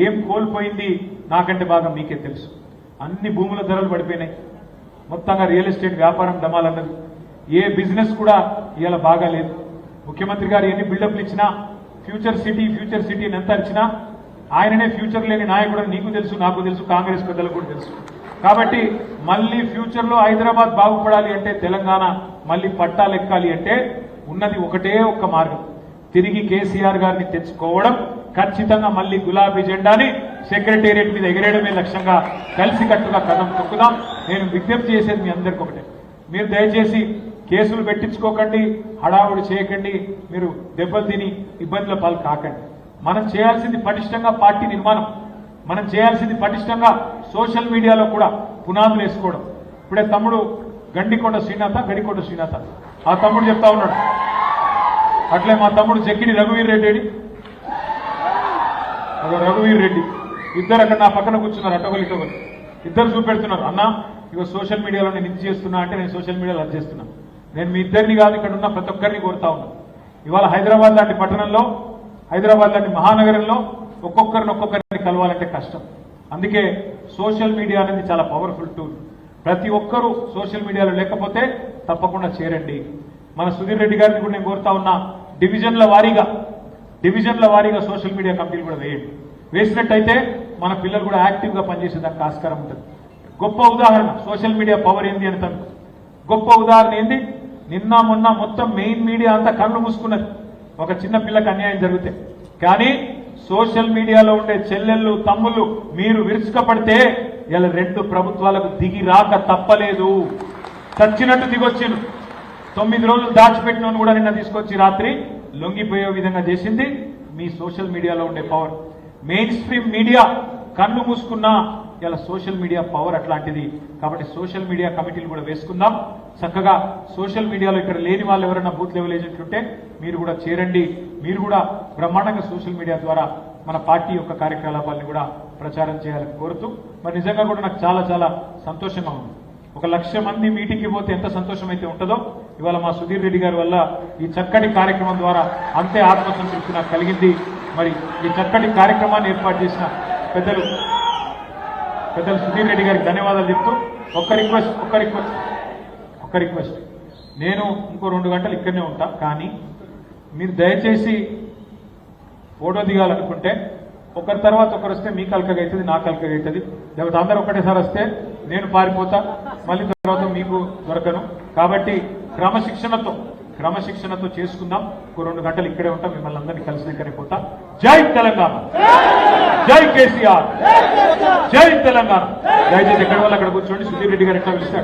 ఏం కోల్పోయింది నాకంటే బాగా మీకే తెలుసు. అన్ని భూముల ధరలు పడిపోయినాయి, మొత్తంగా రియల్ ఎస్టేట్ వ్యాపారం డమాలన్నది, ఏ బిజినెస్ కూడా ఇవాళ బాగా లేదు. ముఖ్యమంత్రి గారు ఎన్ని బిల్డప్లు ఇచ్చినా, ఫ్యూచర్ సిటీ అని ఎంత ఇచ్చినా ఆయననే ఫ్యూచర్ లేని నాయకుడు నీకు తెలుసు, నాకు తెలుసు, కాంగ్రెస్ పెద్దలకు కూడా తెలుసు. కాబట్టి మళ్ళీ ఫ్యూచర్ లో హైదరాబాద్ బాగుపడాలి అంటే, తెలంగాణ మళ్ళీ పట్టాలెక్కాలి అంటే ఉన్నది ఒకటే ఒక్క మార్గం, తిరిగి కేసీఆర్ గారిని తెచ్చుకోవడం. ఖచ్చితంగా మళ్ళీ గులాబీ జెండాని సెక్రటేరియట్ మీద ఎగిరేయడమే లక్ష్యంగా కలిసికట్టుగా కదం తొక్కుదాం. నేను విజ్ఞప్తి చేసేది మీ అందరికీ ఒకటే, మీరు దయచేసి కేసులు పెట్టించుకోకండి, హడావుడి చేయకండి, మీరు దెబ్బలు తిని ఇబ్బందుల పాలు కాకండి. మనం చేయాల్సింది పటిష్టంగా పార్టీ నిర్మాణం, మనం చేయాల్సింది పటిష్టంగా సోషల్ మీడియాలో కూడా పునాదులు వేసుకోవడం. ఇప్పుడే తమ్ముడు గడికోట శ్రీనాథ ఆ తమ్ముడు చెప్తా ఉన్నాడు, అట్లే మా తమ్ముడు జక్కిడి రఘువీర్ రెడ్డి, ఇద్దరు అక్కడ నా పక్కన కూర్చున్నారు, అటొకరు ఇద్దరు చూపెడుతున్నారు, అన్న ఇక సోషల్ మీడియాలో నేను ఇది చేస్తున్నా అంటే నేను సోషల్ మీడియాలో అది చేస్తున్నా. నేను మీ ఇద్దరిని కాదు, ఇక్కడ ఉన్న ప్రతి ఒక్కరిని కోరుతా ఉన్నాను. ఇవాళ హైదరాబాద్ లాంటి పట్టణంలో, హైదరాబాద్ లాంటి మహానగరంలో ఒక్కొక్కరిని కలవాలంటే కష్టం. అందుకే సోషల్ మీడియా అనేది చాలా పవర్ఫుల్ టూల్. ప్రతి ఒక్కరూ సోషల్ మీడియాలో లేకపోతే తప్పకుండా చేరండి. మన సుధీర్ రెడ్డి గారిని కూడా నేను కోరుతా ఉన్నా, డివిజన్ల వారీగా సోషల్ మీడియా కమిటీలు కూడా వేయండి. వేసినట్టయితే మన పిల్లలు కూడా యాక్టివ్గా పనిచేసేదానికి ఆస్కారం ఉంటుంది. గొప్ప ఉదాహరణ సోషల్ మీడియా పవర్ ఏంది అని తను గొప్ప ఉదాహరణ ఏంది, నిన్న మొన్న మొత్తం మెయిన్ మీడియా అంతా కళ్ళు మూసుకున్నది ఒక చిన్న పిల్లకి అన్యాయం జరిగితే. కానీ సోషల్ మీడియాలో ఉండే చెల్లెళ్ళు తమ్ముళ్ళు మీరు విరుచుకపడితే ఇలా 2 ప్రభుత్వాలకు దిగి రాక తప్పలేదు. చచ్చినట్టు దిగొచ్చిండు. 9 రోజులు దాచిపెట్టిన కూడా నిన్న తీసుకొచ్చి రాత్రి లొంగిపోయే విధంగా చేసింది మీ సోషల్ మీడియాలో ఉండే పవర్. మెయిన్ స్ట్రీమ్ మీడియా కళ్ళు మూసుకున్నా ఇలా సోషల్ మీడియా పవర్ అట్లాంటిది. కాబట్టి సోషల్ మీడియా కమిటీలు కూడా వేసుకుందాం. చక్కగా సోషల్ మీడియాలో ఇక్కడ లేని వాళ్ళు ఎవరైనా బూత్ లెవెల్ ఏజెంట్లు ఉంటే మీరు కూడా చేరండి. మీరు కూడా బ్రహ్మాండంగా సోషల్ మీడియా ద్వారా మన పార్టీ యొక్క కార్యకలాపాలను కూడా ప్రచారం చేయాలని కోరుతూ, మరి నిజంగా కూడా నాకు చాలా చాలా సంతోషంగా ఉంది. 1,00,000 మంది మీటింగ్కి పోతే ఎంత సంతోషం అయితే ఉంటుందో ఇవాళ మా సుధీర్ రెడ్డి గారి వల్ల ఈ చక్కటి కార్యక్రమం ద్వారా అంతే ఆత్మసంతృప్తి నాకు కలిగింది. మరి ఈ చక్కటి కార్యక్రమాన్ని ఏర్పాటు చేసిన పెద్దలు సుధీర్ రెడ్డి గారికి ధన్యవాదాలు చెప్తూ ఒక్క రిక్వెస్ట్, నేను ఇంకో 2 గంటలు ఇక్కడనే ఉంటా. కానీ మీరు దయచేసి ఫోటో దిగాలనుకుంటే ఒకరి తర్వాత ఒకరు వస్తే మీ కలకగా అవుతుంది, నా కలకగా అవుతుంది. లేకపోతే అందరూ ఒకటేసారి వస్తే నేను పారిపోతా, మళ్ళీ తర్వాత మీకు దొరకను. కాబట్టి క్రమశిక్షణతో చేసుకుందాం. ఒక 2 గంటలు ఇక్కడే ఉంటాం, మిమ్మల్ని అందరినీ కలిసినాకనే పోతా. జై తెలంగాణ, జై కేసీఆర్, జై తెలంగాణ. దయచేసి ఎక్కడి వాళ్ళు అక్కడ కూర్చోండి. సుధీర్ రెడ్డి గారు ఎట్లా పిలిస్తే